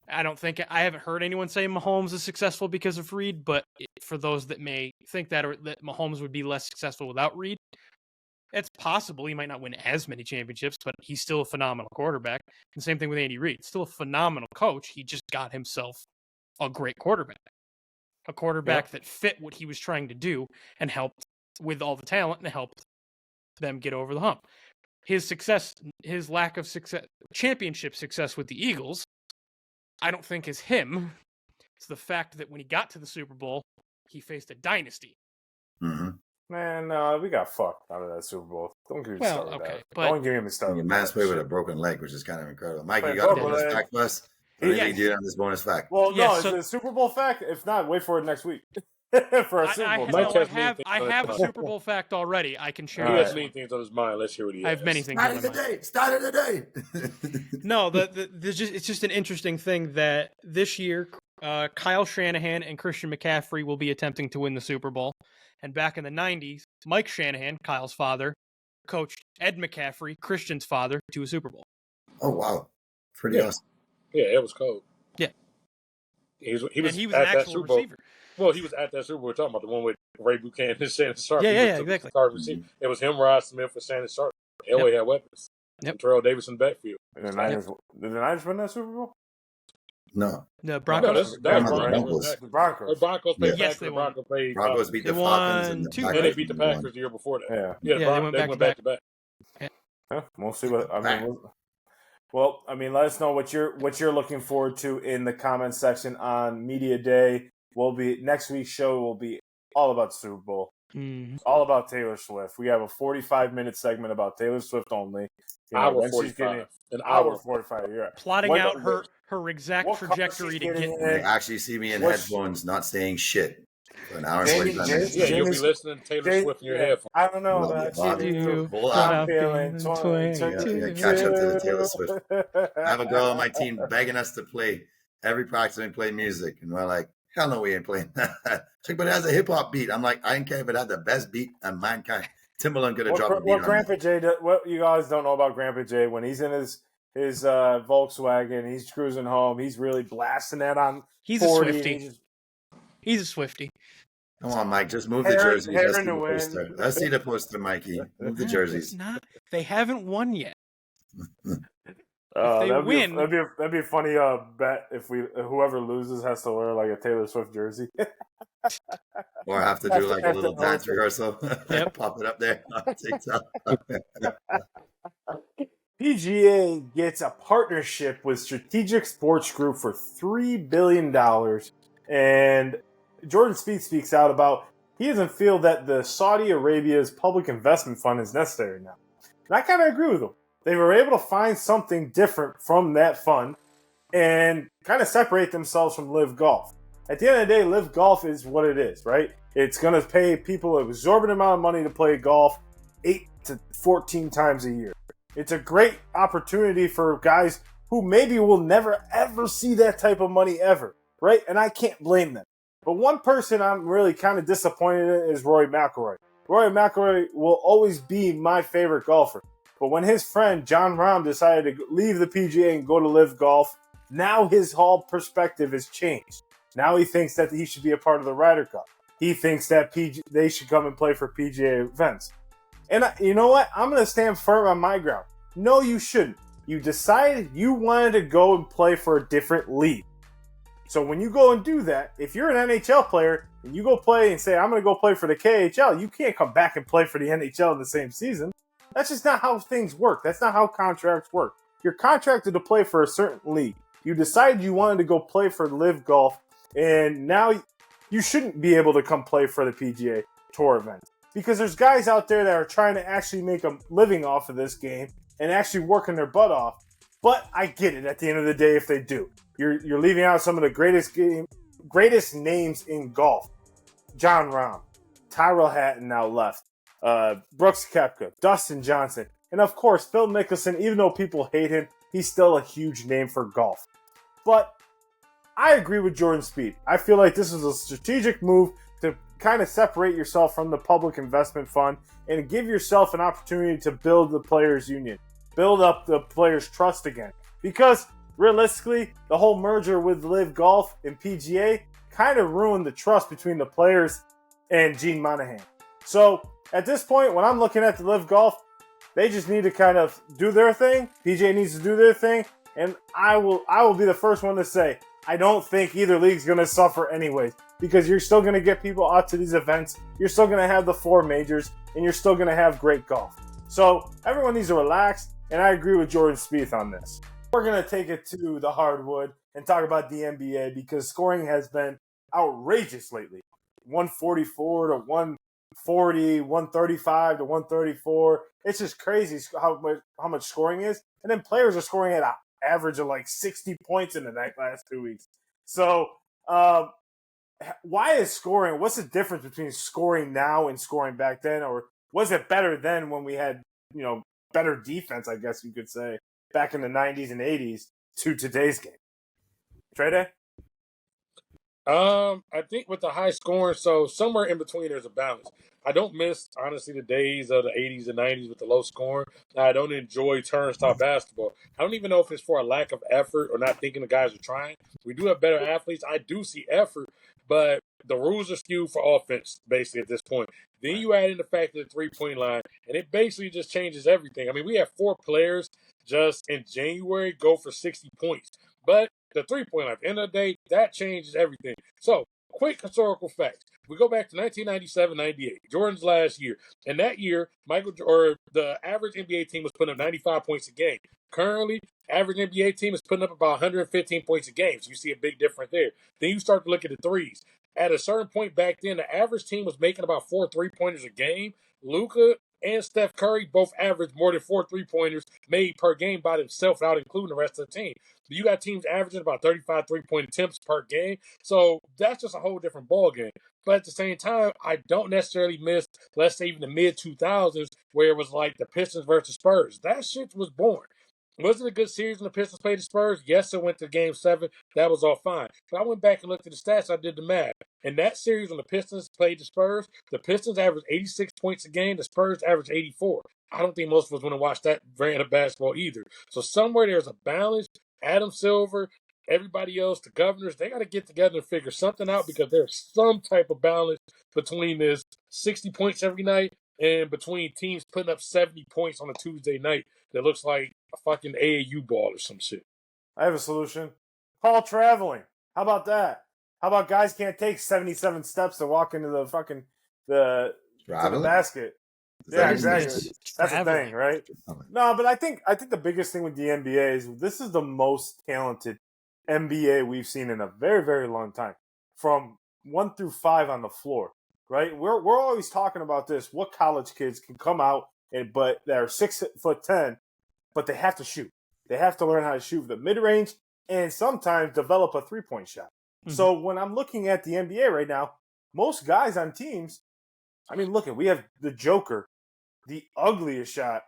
Speaker 4: I haven't heard anyone say Mahomes is successful because of Reid, but for those that may think that, or that Mahomes would be less successful without Reid, it's possible. He might not win as many championships, but he's still a phenomenal quarterback. And same thing with Andy Reid. Still a phenomenal coach. He just got himself a great quarterback. A quarterback that fit what he was trying to do and helped with all the talent and helped them get over the hump. His lack of success, championship success with the Eagles, I don't think is him. It's the fact that when he got to the Super Bowl, he faced a dynasty.
Speaker 1: Mm-hmm.
Speaker 3: Man, we got fucked out of that Super Bowl. Don't give me started. Okay, but don't give me started.
Speaker 1: Your man's played with a broken leg, which is kind of incredible. Mike, you got a bonus fact for us? What do you do on this bonus fact?
Speaker 3: Well, no, it's a Super Bowl fact. If not, wait for it next week. For a Super Bowl.
Speaker 4: I have a Super Bowl fact already. I can share.
Speaker 2: He has many things on his mind. Let's hear what he has.
Speaker 4: I have many things on my mind.
Speaker 1: Start of the day.
Speaker 4: No, it's just an interesting thing that this year, Kyle Shanahan and Christian McCaffrey will be attempting to win the Super Bowl. And back in the 90s, Mike Shanahan, Kyle's father, coached Ed McCaffrey, Christian's father, to a Super Bowl.
Speaker 1: Oh, wow. Pretty awesome.
Speaker 2: Yeah, it was cold.
Speaker 4: Yeah.
Speaker 2: He was
Speaker 4: an actual receiver.
Speaker 2: Well, he was at that Super Bowl. We're talking about the one with Ray Buchanan and Shannon Sharp.
Speaker 4: Yeah, exactly.
Speaker 2: It was him, Rod Smith, and Shannon Sharp. Elway had weapons. Yep. Terrell Davis in the backfield.
Speaker 3: And the Niners, did the Niners win that Super Bowl?
Speaker 1: No.
Speaker 4: The Broncos.
Speaker 3: The Broncos.
Speaker 2: The Broncos played
Speaker 4: yes, they won.
Speaker 1: Broncos beat the Falcons.
Speaker 4: And
Speaker 2: they beat the Packers the year before that.
Speaker 4: Yeah, they went back to back.
Speaker 3: Yeah. We'll see what Well, let us know what you're looking forward to in the comments section on Media Day. Next week's show will be all about the Super Bowl.
Speaker 4: Mm-hmm.
Speaker 3: All about Taylor Swift. We have a 45-minute segment about Taylor Swift only.
Speaker 2: Hour 45. An hour
Speaker 3: 45. Yeah.
Speaker 4: Plotting out her exact trajectory to get there.
Speaker 1: You actually see me in headphones not saying shit for an hour and 45 minutes.
Speaker 2: Yeah, you'll be listening to Taylor Swift in your headphones.
Speaker 3: I don't know about you. I'm feeling 22.
Speaker 1: Catch up to the Taylor Swift. I have a girl on my team begging us to play every practice and play music. And we're like, hell no, we ain't playing that. She's like, but it has a hip-hop beat. I'm like, I don't care if it had the best beat of mankind. Timbaland could have dropped a beat on
Speaker 3: Grandpa Jay, what you guys don't know about Grandpa Jay, when he's in his Volkswagen, he's cruising home, he's really blasting that on
Speaker 4: He's
Speaker 3: 40.
Speaker 4: A Swiftie. He's a Swiftie.
Speaker 1: Come on, Mike. Just move the jerseys.
Speaker 3: Hair
Speaker 1: Let's
Speaker 3: in
Speaker 1: see
Speaker 3: the
Speaker 1: the
Speaker 3: wind.
Speaker 1: poster. Let's see the poster, Mikey. Move the
Speaker 4: It's
Speaker 1: jerseys.
Speaker 4: not. They haven't won yet. If they
Speaker 3: that'd
Speaker 4: win,
Speaker 3: that'd be a funny bet if whoever loses has to wear like a Taylor Swift jersey.
Speaker 1: Or have to do like a little dance rehearsal.
Speaker 4: Yep.
Speaker 1: Pop it up there on TikTok.
Speaker 3: PGA gets a partnership with Strategic Sports Group for $3 billion. And Jordan Spieth speaks out about he doesn't feel that the Saudi Arabia's public investment fund is necessary now. And I kind of agree with him. They were able to find something different from that fund and kind of separate themselves from Live Golf. At the end of the day, Live Golf is what it is, right? It's going to pay people an exorbitant amount of money to play golf 8 to 14 times a year. It's a great opportunity for guys who maybe will never, ever see that type of money ever, right? And I can't blame them. But one person I'm really kind of disappointed in is Rory McIlroy. Rory McIlroy will always be my favorite golfer. But when his friend Jon Rahm decided to leave the PGA and go to Live Golf, now his whole perspective has changed. Now he thinks that he should be a part of the Ryder Cup. He thinks that they should come and play for PGA events. And you know what? I'm going to stand firm on my ground. No, you shouldn't. You decided you wanted to go and play for a different league. So when you go and do that, if you're an NHL player and you go play and say, I'm going to go play for the KHL, you can't come back and play for the NHL in the same season. That's just not how things work. That's not how contracts work. You're contracted to play for a certain league. You decided you wanted to go play for Live Golf, and now you shouldn't be able to come play for the PGA Tour event. Because there's guys out there that are trying to actually make a living off of this game and actually working their butt off. But I get it at the end of the day if they do. You're leaving out some of the greatest names in golf. Jon Rahm, Tyrrell Hatton now left, Brooks Koepka, Dustin Johnson, and of course Phil Mickelson. Even though people hate him, he's still a huge name for golf. But I agree with Jordan Spieth. I feel like this is a strategic move to kind of separate yourself from the public investment fund and give yourself an opportunity to build the players' union, build up the players' trust again. Because realistically, the whole merger with Live Golf and PGA kind of ruined the trust between the players and Gene Monahan. So at this point, when I'm looking at the Live Golf, they just need to kind of do their thing. PGA needs to do their thing. And I will be the first one to say, I don't think either league's going to suffer anyways, because you're still going to get people out to these events. You're still going to have the 4 majors, and you're still going to have great golf. So everyone needs to relax, and I agree with Jordan Spieth on this. We're going to take it to the hardwood and talk about the NBA because scoring has been outrageous lately. 144 to 140, 135 to 134. It's just crazy how much scoring is. And then players are scoring at an average of like 60 points in the last 2 weeks. So why is scoring? What's the difference between scoring now and scoring back then? Or was it better then when we had, better defense, I guess you could say, back in the 90s and 80s to today's game? TreyDay?
Speaker 2: I think with the high scoring, so somewhere in between there's a balance. I don't miss, honestly, the days of the 80s and 90s with the low scoring. I don't enjoy turnstile basketball. I don't even know if it's for a lack of effort or not thinking the guys are trying. We do have better athletes. I do see effort, but the rules are skewed for offense, basically, at this point. Then you add in the fact of the three-point line, and it basically just changes everything. I mean, we have 4 players just in January go for 60 points. But the three-point line, at the end of the day, that changes everything. So, quick historical facts. We go back to 1997-98, Jordan's last year. And that year, the average NBA team was putting up 95 points a game. Currently, average NBA team is putting up about 115 points a game. So you see a big difference there. Then you start to look at the threes. At a certain point back then, the average team was making about 4 3-pointers a game. Luka and Steph Curry both averaged more than 4 3-pointers made per game by themselves, without including the rest of the team. You got teams averaging about 35 3-point attempts per game. So that's just a whole different ballgame. But at the same time, I don't necessarily miss, let's say, even the mid-2000s where it was like the Pistons versus Spurs. That shit was boring. Was it a good series when the Pistons played the Spurs? Yes, it went to Game 7. That was all fine. But I went back and looked at the stats. I did the math. In that series when the Pistons played the Spurs averaged 86 points a game. The Spurs averaged 84. I don't think most of us want to watch that brand of basketball either. So somewhere there's a balance. Adam Silver, everybody else, the governors, they got to get together and figure something out because there's some type of balance between this 60 points every night and between teams putting up 70 points on a Tuesday night that looks like a fucking AAU ball or some shit.
Speaker 3: I have a solution. Call traveling. How about that? How about guys can't take 77 steps to walk into the fucking to the basket? Yeah, exactly. That's the thing, right? No, but I think the biggest thing with the NBA is this is the most talented NBA we've seen in a very, very long time. From 1 through 5 on the floor, right? We're always talking about this. What college kids can come out but they're 6'10", but they have to shoot. They have to learn how to shoot the mid range and sometimes develop a 3-point shot. Mm-hmm. So when I'm looking at the NBA right now, most guys on teams, I mean, look, we have the Joker, the ugliest shot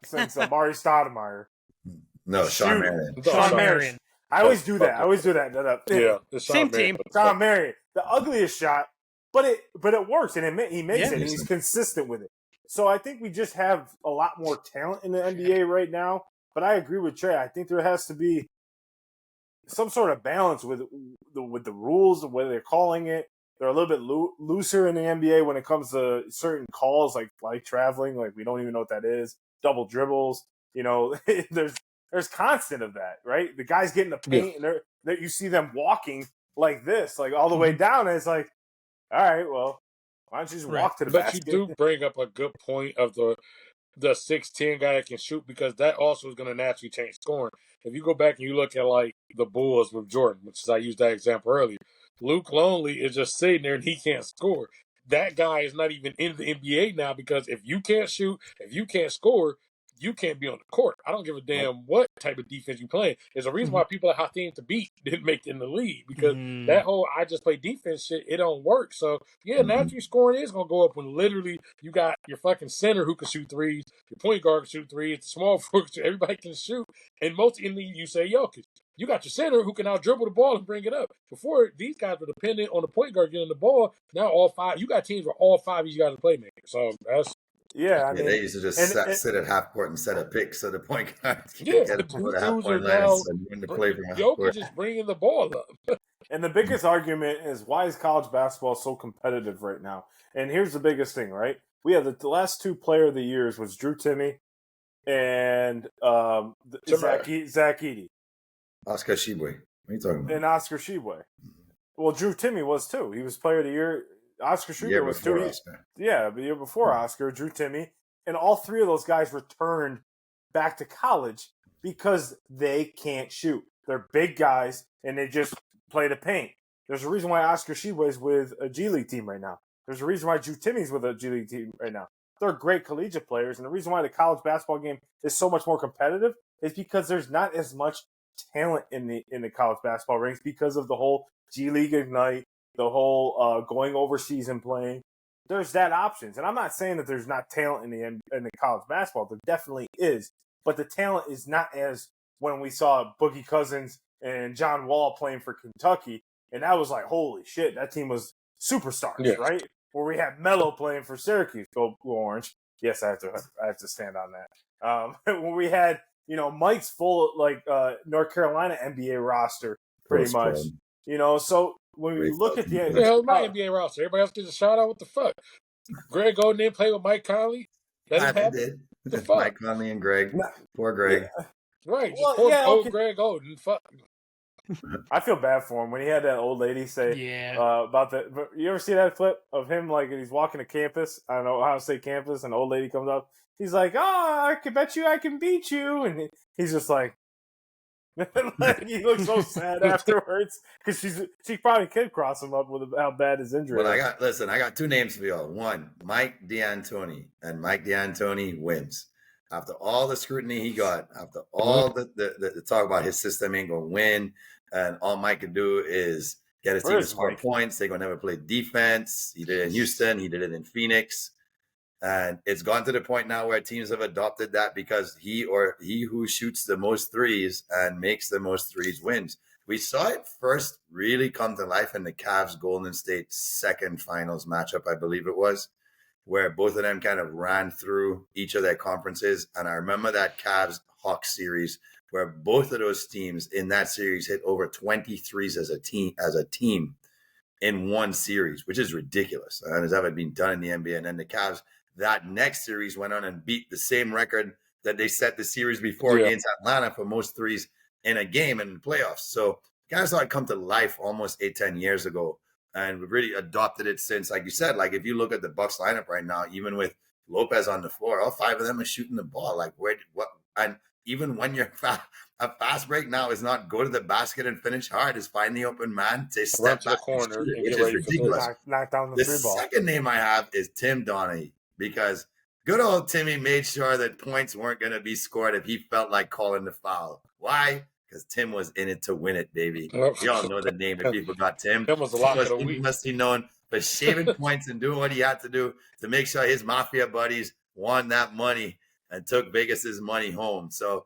Speaker 3: since Amari Stoudemire.
Speaker 1: No, Sean Marion.
Speaker 3: Sean Marion. I always do that.
Speaker 2: Yeah,
Speaker 4: same team.
Speaker 3: Sean Marion, the ugliest shot, but it works and he makes it and he's consistent with it. So I think we just have a lot more talent in the NBA right now. But I agree with Trey. I think there has to be some sort of balance with the rules, the way they're calling it. They're a little bit looser in the NBA when it comes to certain calls, like traveling. Like we don't even know what that is. Double dribbles. You know, there's constant of that, right? The guys get in the paint and you see them walking like this, like all the way down. And it's like, all right, well, why don't you just walk to the basket?
Speaker 2: But you do bring up a good point of the 6'10" guy that can shoot because that also is going to naturally change scoring. If you go back and you look at like the Bulls with Jordan, which is I used that example earlier, Luke Longley is just sitting there and he can't score. That guy is not even in the NBA now because if you can't shoot, if you can't score, you can't be on the court. I don't give a damn what type of defense you play. There's a reason why people at Hakeem to beat didn't make it in the league because that whole I just play defense shit, it don't work. So, yeah, naturally scoring is going to go up when literally you got your fucking center who can shoot threes, your point guard can shoot threes, the small forward, everybody can shoot. And most in the league, you say, Jokic. You got your center who can now dribble the ball and bring it up. Before, these guys were dependent on the point guard getting the ball. Now all five, you got teams where all five of these guys are playmakers. So that's
Speaker 3: I mean,
Speaker 1: they used to just sit at half court and set a pick so the point guards can get to the half point line and win the play from half court.
Speaker 2: Jokic is bringing the ball up.
Speaker 3: And the biggest argument is why is college basketball so competitive right now? And here's the biggest thing, right? We have the last 2 player of the years was Drew Timme and Zach Edey.
Speaker 1: Oscar Tshiebwe. What are you talking about?
Speaker 3: And Oscar Tshiebwe. Well, Drew Timme was too. He was player of the year. Oscar Tshiebwe was 2 years. Yeah, the year before Oscar, Drew Timme. And all 3 of those guys returned back to college because they can't shoot. They're big guys, and they just play the paint. There's a reason why Oscar Tshiebwe is with a G League team right now. There's a reason why Drew Timme's with a G League team right now. They're great collegiate players, and the reason why the college basketball game is so much more competitive is because there's not as much talent in the college basketball ranks because of the whole G League Ignite, the whole going overseas and playing. There's that options. And I'm not saying that there's not talent in the college basketball. There definitely is. But the talent is not as when we saw Boogie Cousins and John Wall playing for Kentucky. And that was like, holy shit, that team was superstars, right? Where we had Melo playing for Syracuse. Go Orange. Yes, I have to stand on that. When we had, Mike's full North Carolina NBA roster, pretty much. So when we look at the
Speaker 2: hell is my NBA roster? Everybody else gets a shout out. What the fuck? Greg Oden didn't play with Mike Conley. That did.
Speaker 1: What the fuck? Mike Conley and Greg. Poor Greg.
Speaker 3: Yeah.
Speaker 2: Right. Just poor Greg Oden. Fuck.
Speaker 3: I feel bad for him when he had that old lady say about that. You ever see that clip of him he's walking to campus? I don't know how to say campus, and an old lady comes up. He's like, "Oh, I can bet you I can beat you," and he's just like. He looks so sad afterwards because she probably could cross him up with how bad his injury is.
Speaker 1: Well, I got 2 names for y'all. One, Mike D'Antoni, and Mike D'Antoni wins. After all the scrutiny he got, after all the talk about his system ain't gonna win, and all Mike can do is get his team to score points. They're gonna never play defense. He did it in Houston. He did it in Phoenix. And it's gone to the point now where teams have adopted that because he who shoots the most threes and makes the most threes wins. We saw it first really come to life in the Cavs Golden State second finals matchup, I believe it was, where both of them kind of ran through each of their conferences. And I remember that Cavs Hawks series where both of those teams in that series hit over 23s as a team in one series, which is ridiculous. And has ever been done in the NBA. And then the Cavs that next series went on and beat the same record that they set the series before against Atlanta for most threes in a game in the playoffs. So Cavs saw it come to life almost 8-10 years ago. And we've really adopted it since, like you said, like if you look at the Bucks lineup right now, even with Lopez on the floor, all 5 of them are shooting the ball. Like and even when you're a fast break now is not go to the basket and finish hard, is find the open man, to step
Speaker 2: to
Speaker 1: back
Speaker 2: the corner
Speaker 1: and shoot it,
Speaker 2: and
Speaker 1: which
Speaker 2: get
Speaker 1: is
Speaker 2: ready for
Speaker 1: ridiculous.
Speaker 3: Knock down the
Speaker 1: The
Speaker 3: three ball.
Speaker 1: second name I have is Tim Donaghy, because good old Timmy made sure that points weren't going to be scored if he felt like calling the foul. Why? Because Tim was in it to win it, baby. We all know the name if you forgot Tim.
Speaker 2: Tim was a lock of the
Speaker 1: He
Speaker 2: week.
Speaker 1: must be known for shaving points and doing what he had to do to make sure his Mafia buddies won that money and took Vegas's money home. So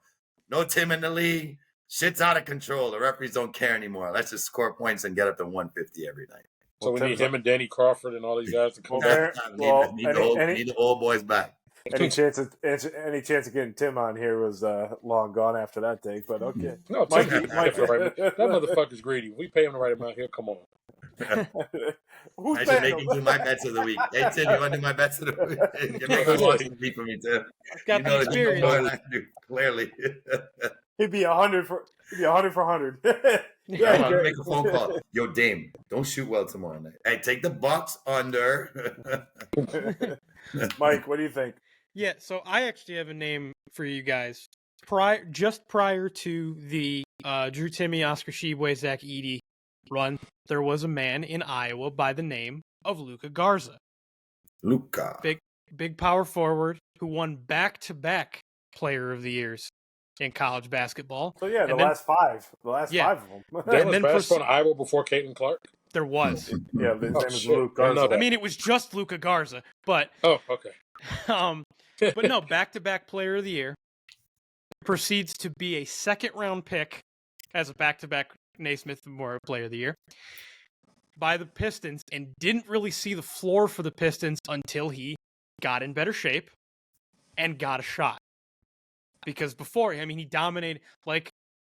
Speaker 1: no Tim in the league. Shit's out of control. The referees don't care anymore. Let's just score points and get up to 150 every night.
Speaker 2: So we need him and Danny Crawford and all these guys to come
Speaker 3: Well,
Speaker 2: back.
Speaker 1: Need the old boys back.
Speaker 3: Any chance of getting Tim on here was long gone after that take, but okay.
Speaker 2: No,
Speaker 3: Mike,
Speaker 2: that motherfucker's greedy. We pay him the right amount. He'll come on.
Speaker 3: Who's
Speaker 1: I should
Speaker 3: paying
Speaker 1: make
Speaker 3: him?
Speaker 1: him do my bets of the week. Hey, Tim, you want to do my bets of the week? You're making lots of week for me, Tim.
Speaker 4: Got the experience.
Speaker 1: More than I do, clearly.
Speaker 3: He'd be 100 for 100.
Speaker 1: Yeah, I'm gonna make a phone call. Yo, Dame, don't shoot well tomorrow night. Hey, take the Bucks under.
Speaker 3: Mike, what do you think?
Speaker 4: Yeah, so I actually have a name for you guys. Just prior to the Drew Timme, Oscar Tshiebwe, Zach Edey run, there was a man in Iowa by the name of Luka Garza.
Speaker 1: Luka.
Speaker 4: Big power forward who won back-to-back Player of the Years in college basketball.
Speaker 3: So yeah, the last five of them.
Speaker 2: There was basketball in Iowa before Caitlin Clark?
Speaker 4: There was.
Speaker 3: Yeah, his name is Luke Garza.
Speaker 4: I mean, it was just Luka Garza, but
Speaker 2: okay.
Speaker 4: But no, back-to-back Player of the Year. Proceeds to be a second-round pick as a back-to-back Naismith Memorial Player of the Year by the Pistons, and didn't really see the floor for the Pistons until he got in better shape and got a shot. Because before, I mean, he dominated, like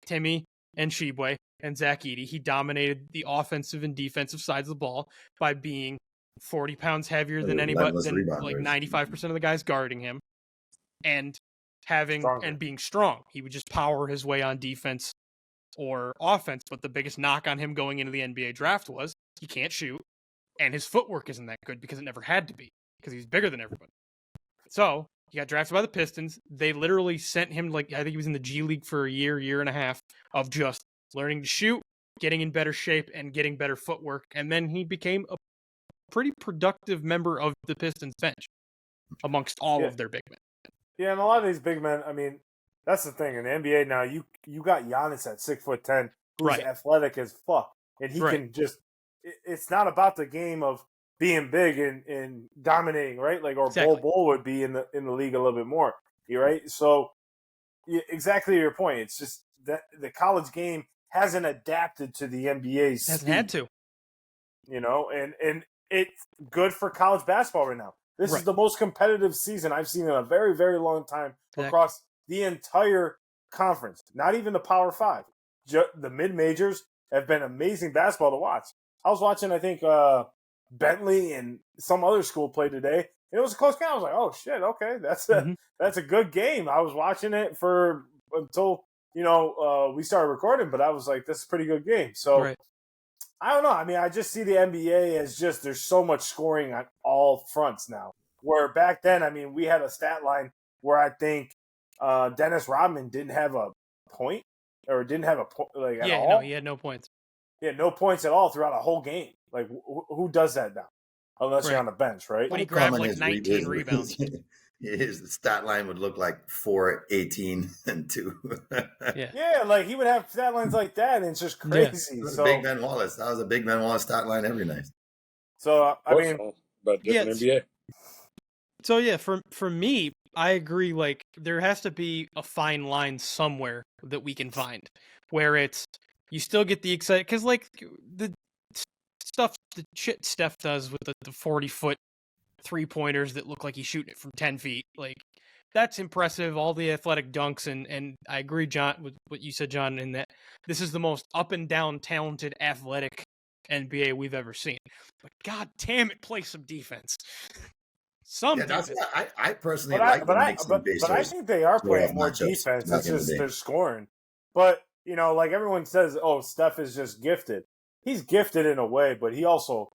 Speaker 4: Timme and Tshiebwe and Zach Edey, he dominated the offensive and defensive sides of the ball by being 40 pounds heavier than anybody, than like 95% of the guys guarding him, and being strong. He would just power his way on defense or offense, but the biggest knock on him going into the NBA draft was he can't shoot, and his footwork isn't that good because it never had to be, because he's bigger than everybody. So he got drafted by the Pistons. They literally sent him, like, I think he was in the G League for a year and a half of just learning to shoot, getting in better shape, and getting better footwork. And then he became a pretty productive member of the Pistons bench amongst all of their big men.
Speaker 3: Yeah, and a lot of these big men, I mean, that's the thing. In the NBA now, you got Giannis at 6'10", who's athletic as fuck. And he can just, it's not about the game of being big and dominating, right? Like, or Bol would be in the league a little bit more, right? So, exactly your point. It's just that the college game hasn't adapted to the NBA's
Speaker 4: hasn't had to.
Speaker 3: You know, and it's good for college basketball right now. This is the most competitive season I've seen in a very, very long time across the entire conference. Not even the Power Five. The mid-majors have been amazing basketball to watch. I was watching, I think, Bentley and some other school play today, and it was a close game. I was like, "Oh shit, okay, that's a good game." I was watching it until we started recording, but I was like, "This is a pretty good game." So I don't know. I mean, I just see the NBA as just there's so much scoring on all fronts now. Where back then, I mean, we had a stat line where I think Dennis Rodman didn't have a point or didn't have a point at all.
Speaker 4: No, he had no points.
Speaker 3: He had no points at all throughout a whole game. Like, who does that now? Unless you're on the bench, right?
Speaker 4: When he grabbed like 19 rebounds.
Speaker 1: His stat line would look like 4, 18, and 2.
Speaker 3: Yeah, like he would have stat lines like that, and it's just crazy.
Speaker 1: So Big Ben Wallace. That was a Big Ben Wallace stat line every night.
Speaker 3: So I mean,
Speaker 2: but different NBA.
Speaker 4: So yeah, for me, I agree. Like, there has to be a fine line somewhere that we can find where it's you still get the excitement, because like the shit Steph does with the 40-foot 3-pointers that look like he's shooting it from 10 feet. Like, that's impressive. All the athletic dunks, and I agree, John, with what you said, John, in that this is the most up and down talented athletic NBA we've ever seen. But god damn it, play some defense.
Speaker 1: Yeah, that's
Speaker 4: Defense.
Speaker 1: why I personally like the Knicks and
Speaker 3: But I
Speaker 1: Pacers
Speaker 3: think they are playing
Speaker 1: playoff
Speaker 3: more
Speaker 1: matchups
Speaker 3: defense.
Speaker 1: back
Speaker 3: It's
Speaker 1: in the
Speaker 3: just
Speaker 1: day.
Speaker 3: they're scoring. But, like everyone says, oh, Steph is just gifted. He's gifted in a way, but he also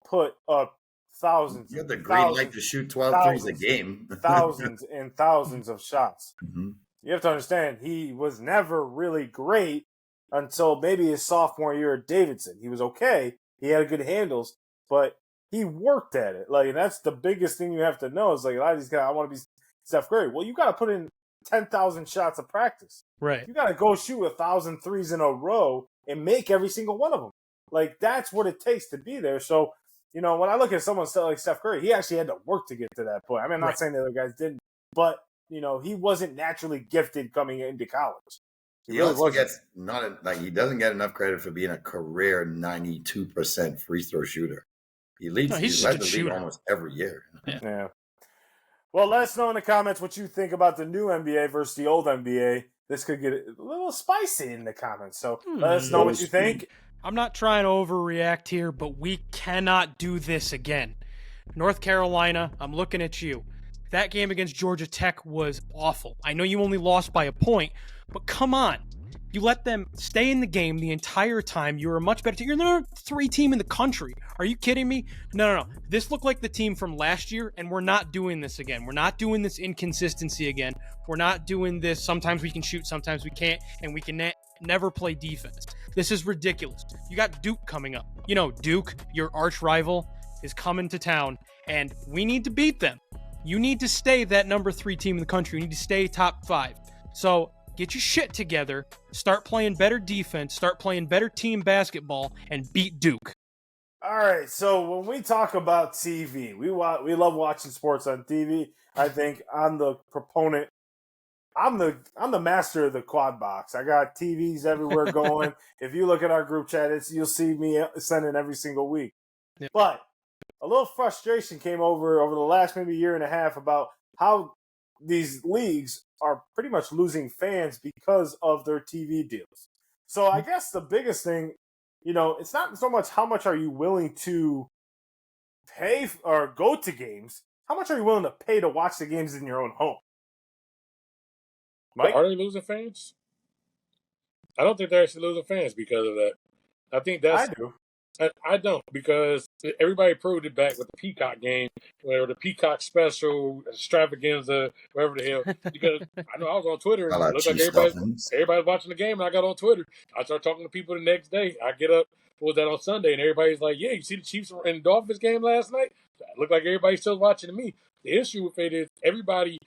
Speaker 3: put up thousands
Speaker 1: You have the
Speaker 3: and
Speaker 1: green light
Speaker 3: thousands,
Speaker 1: to shoot 12 threes a game.
Speaker 3: thousands and thousands of shots.
Speaker 1: Mhm.
Speaker 3: You have to understand, he was never really great until maybe his sophomore year at Davidson. He was okay. He had good handles, but he worked at it. And that's the biggest thing you have to know is a lot of these guys, I want to be Steph Curry. Well, you got to put in 10,000 shots of practice.
Speaker 4: Right.
Speaker 3: You got to go shoot 1,000 threes in a row and make every single one of them. That's what it takes to be there. So, when I look at someone like Steph Curry, he actually had to work to get to that point. I mean, I'm not saying the other guys didn't, but, he wasn't naturally gifted coming into college.
Speaker 1: He also gets he doesn't get enough credit for being a career 92% free throw shooter. He leads. He's led the league almost every year.
Speaker 3: Yeah. Well, let us know in the comments what you think about the new NBA versus the old NBA. This could get a little spicy in the comments. So let us know what you think.
Speaker 4: I'm not trying to overreact here, but we cannot do this again. North Carolina, I'm looking at you. That game against Georgia Tech was awful. I know you only lost by a point, but come on. You let them stay in the game the entire time. You're a much better team. You're the number 3 team in the country. Are you kidding me? No. This looked like the team from last year, and we're not doing this again. We're not doing this inconsistency again. We're not doing this. Sometimes we can shoot, sometimes we can't, and we can never play defense. This is ridiculous. You got Duke coming up. Duke, your arch rival, is coming to town, and we need to beat them. You need to stay that number 3 team in the country. You need to stay top 5. So get your shit together, start playing better defense, start playing better team basketball, and beat Duke.
Speaker 3: All right, so when we talk about TV, we love watching sports on TV. I think I'm the proponent. I'm the master of the quad box. I got TVs everywhere going. If you look at our group chat, you'll see me sending every single week. Yep. But a little frustration came over the last maybe year and a half about how these leagues are pretty much losing fans because of their TV deals. So I guess the biggest thing, it's not so much how much are you willing to pay or go to games, how much are you willing to pay to watch the games in your own home?
Speaker 2: Mike? Are they losing fans? I don't think they're actually losing fans because of that. I think that's...
Speaker 3: I do.
Speaker 2: I don't, because everybody proved it back with the Peacock game, or the Peacock special, extravaganza, whatever the hell. Because I know I was on Twitter, and it looked like everybody's watching the game, and I got on Twitter. I started talking to people the next day. I get up, what was that, on Sunday, and everybody's like, yeah, you see the Chiefs and Dolphins game last night? It looked like everybody's still watching me. The issue with it is everybody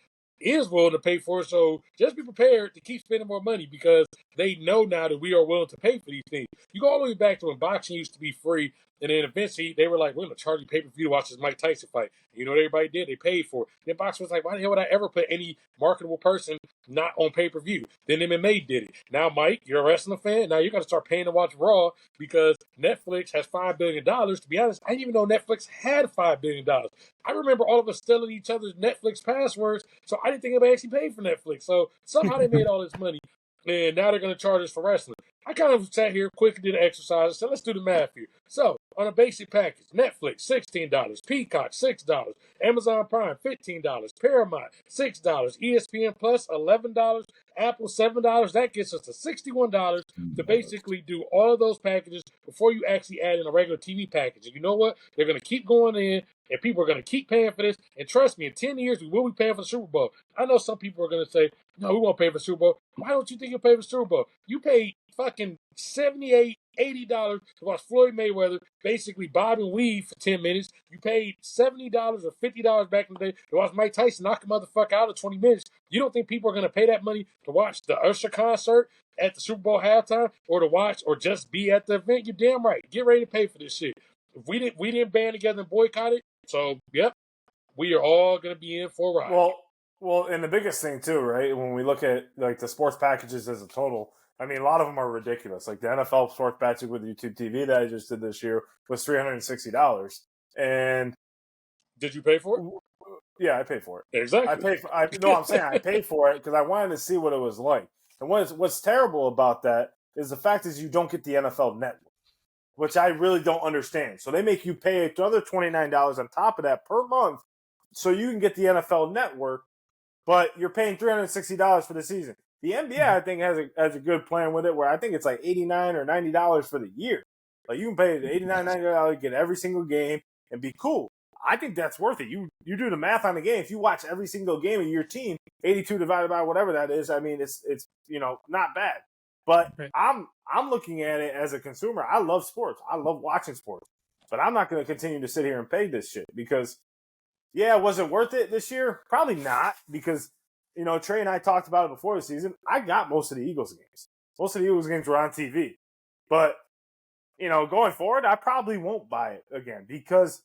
Speaker 2: is willing to pay for it, so just be prepared to keep spending more money because they know now that we are willing to pay for these things. You go all the way back to when boxing used to be free, and then eventually they were like, we're going to charge you pay-per-view to watch this Mike Tyson fight. And you know what everybody did? They paid for it. Then boxing was like, why the hell would I ever put any marketable person not on pay-per-view? Then MMA did it. Now, Mike, you're a wrestling fan. Now you got to start paying to watch Raw because Netflix has $5 billion. To be honest, I didn't even know Netflix had $5 billion. I remember all of us stealing each other's Netflix passwords, so I didn't think anybody actually paid for Netflix. So somehow they made all this money, and now they're going to charge us for wrestling. I kind of sat here, quickly did the exercise, so let's do the math here. So, on a basic package, Netflix, $16, Peacock, $6, Amazon Prime, $15, Paramount, $6, ESPN Plus, $11, Apple, $7. That gets us to $61 to basically do all of those packages before you actually add in a regular TV package. And you know what? They're going to keep going in, and people are going to keep paying for this. And trust me, in 10 years, we will be paying for the Super Bowl. I know some people are going to say, no, we won't pay for the Super Bowl. Why don't you think you'll pay for the Super Bowl? You paid fucking $78, $80 to watch Floyd Mayweather basically bob and weave for 10 minutes. You paid $70 or $50 back in the day to watch Mike Tyson knock a motherfucker out in 20 minutes. You don't think people are going to pay that money to watch the Usher concert at the Super Bowl halftime or to watch or just be at the event? You're damn right. Get ready to pay for this shit. If we didn't band together and boycott it, so, yep, we are all going to be in for a ride.
Speaker 3: Well, and the biggest thing, too, right, when we look at, the sports packages as a total, I mean, a lot of them are ridiculous. Like the NFL sports package with YouTube TV that I just did this year was $360. And
Speaker 2: did you pay for it?
Speaker 3: Yeah, I paid for it.
Speaker 2: Exactly.
Speaker 3: I'm saying I paid for it because I wanted to see what it was like. And what's terrible about that is the fact is you don't get the NFL Network, which I really don't understand. So they make you pay another $29 on top of that per month, so you can get the NFL Network, but you're paying $360 for the season. The NBA, I think, has a good plan with it, where I think it's like $89 or $90 for the year. Like you can pay $89, $90, get every single game, and be cool. I think that's worth it. You do the math on the game. If you watch every single game of your team, 82 divided by whatever that is, I mean, it's not bad. But
Speaker 4: Right.
Speaker 3: I'm looking at it as a consumer. I love sports. I love watching sports. But I'm not going to continue to sit here and pay this shit because, yeah, was it worth it this year? Probably not because, Trey and I talked about it before the season. I got most of the Eagles games. Most of the Eagles games were on TV. But, going forward, I probably won't buy it again because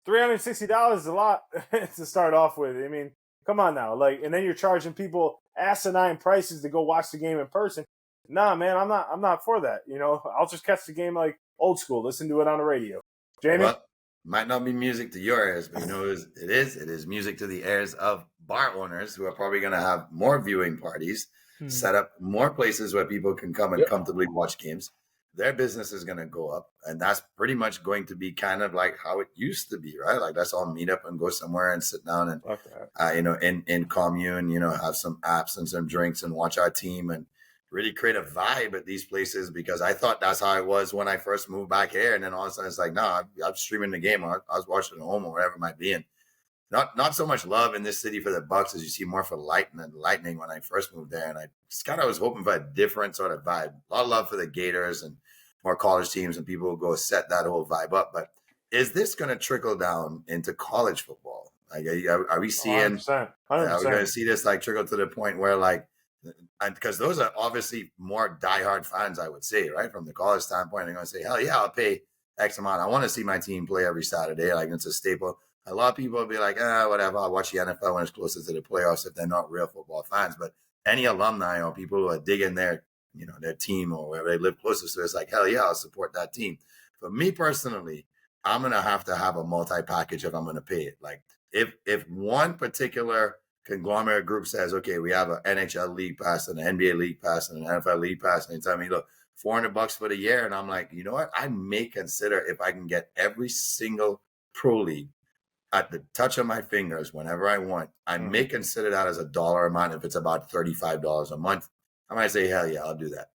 Speaker 3: $360 is a lot to start off with. I mean, come on now. And then you're charging people asinine prices to go watch the game in person. Nah, man, I'm not for that. I'll just catch the game like old school, listen to it on the radio. Jamie?
Speaker 1: Well, might not be music to your ears, but it is music to the ears of bar owners who are probably going to have more viewing parties, set up more places where people can come and comfortably watch games. Their business is going to go up, and that's pretty much going to be kind of like how it used to be, right? Like let's all meet up and go somewhere and sit down and, in commune, have some apps and some drinks and watch our team and really create a vibe at these places, because I thought that's how it was when I first moved back here. And then all of a sudden it's like, no, I'm streaming the game. I was watching at home or wherever it might be. And not so much love in this city for the Bucks as you see more for Lightning when I first moved there. And I just kind of was hoping for a different sort of vibe. A lot of love for the Gators and more college teams, and people will go set that whole vibe up. But is this going to trickle down into college football? Like, are we seeing,
Speaker 3: 100%.
Speaker 1: are we going to see this like trickle to the point where like, and because those are obviously more diehard fans, I would say, right? From the college standpoint, they're going to say, hell yeah, I'll pay X amount. I want to see my team play every Saturday. Like it's a staple. A lot of people will be like, whatever, I'll watch the NFL when it's closer to the playoffs if they're not real football fans. But any alumni or people who are digging their team or wherever they live closest to, it's like, hell yeah, I'll support that team. For me personally, I'm going to have a multi-package if I'm going to pay it. Like if one particular conglomerate group says, okay, we have an NHL league pass and an NBA league pass and an NFL league pass, and they tell me, look, $400 for the year. And I'm like, you know what? I may consider if I can get every single pro league at the touch of my fingers whenever I want. I may consider that as a dollar amount if it's about $35 a month. I might say, hell yeah, I'll do that.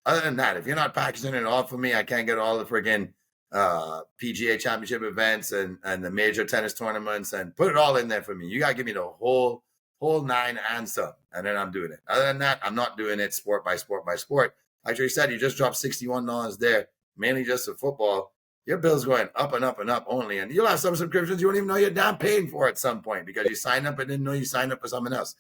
Speaker 1: Other than that, if you're not packaging it all for me, I can't get all the friggin' PGA championship events and the major tennis tournaments and put it all in there for me. You got to give me the whole 9 and some, and then I'm doing it. Other than that, I'm not doing it sport by sport by sport. Like you said, you just dropped $61 there, mainly just for football. Your bill's going up and up and up only, and you'll have some subscriptions you won't even know you're damn paying for at some point because you signed up and didn't know you signed up for something else.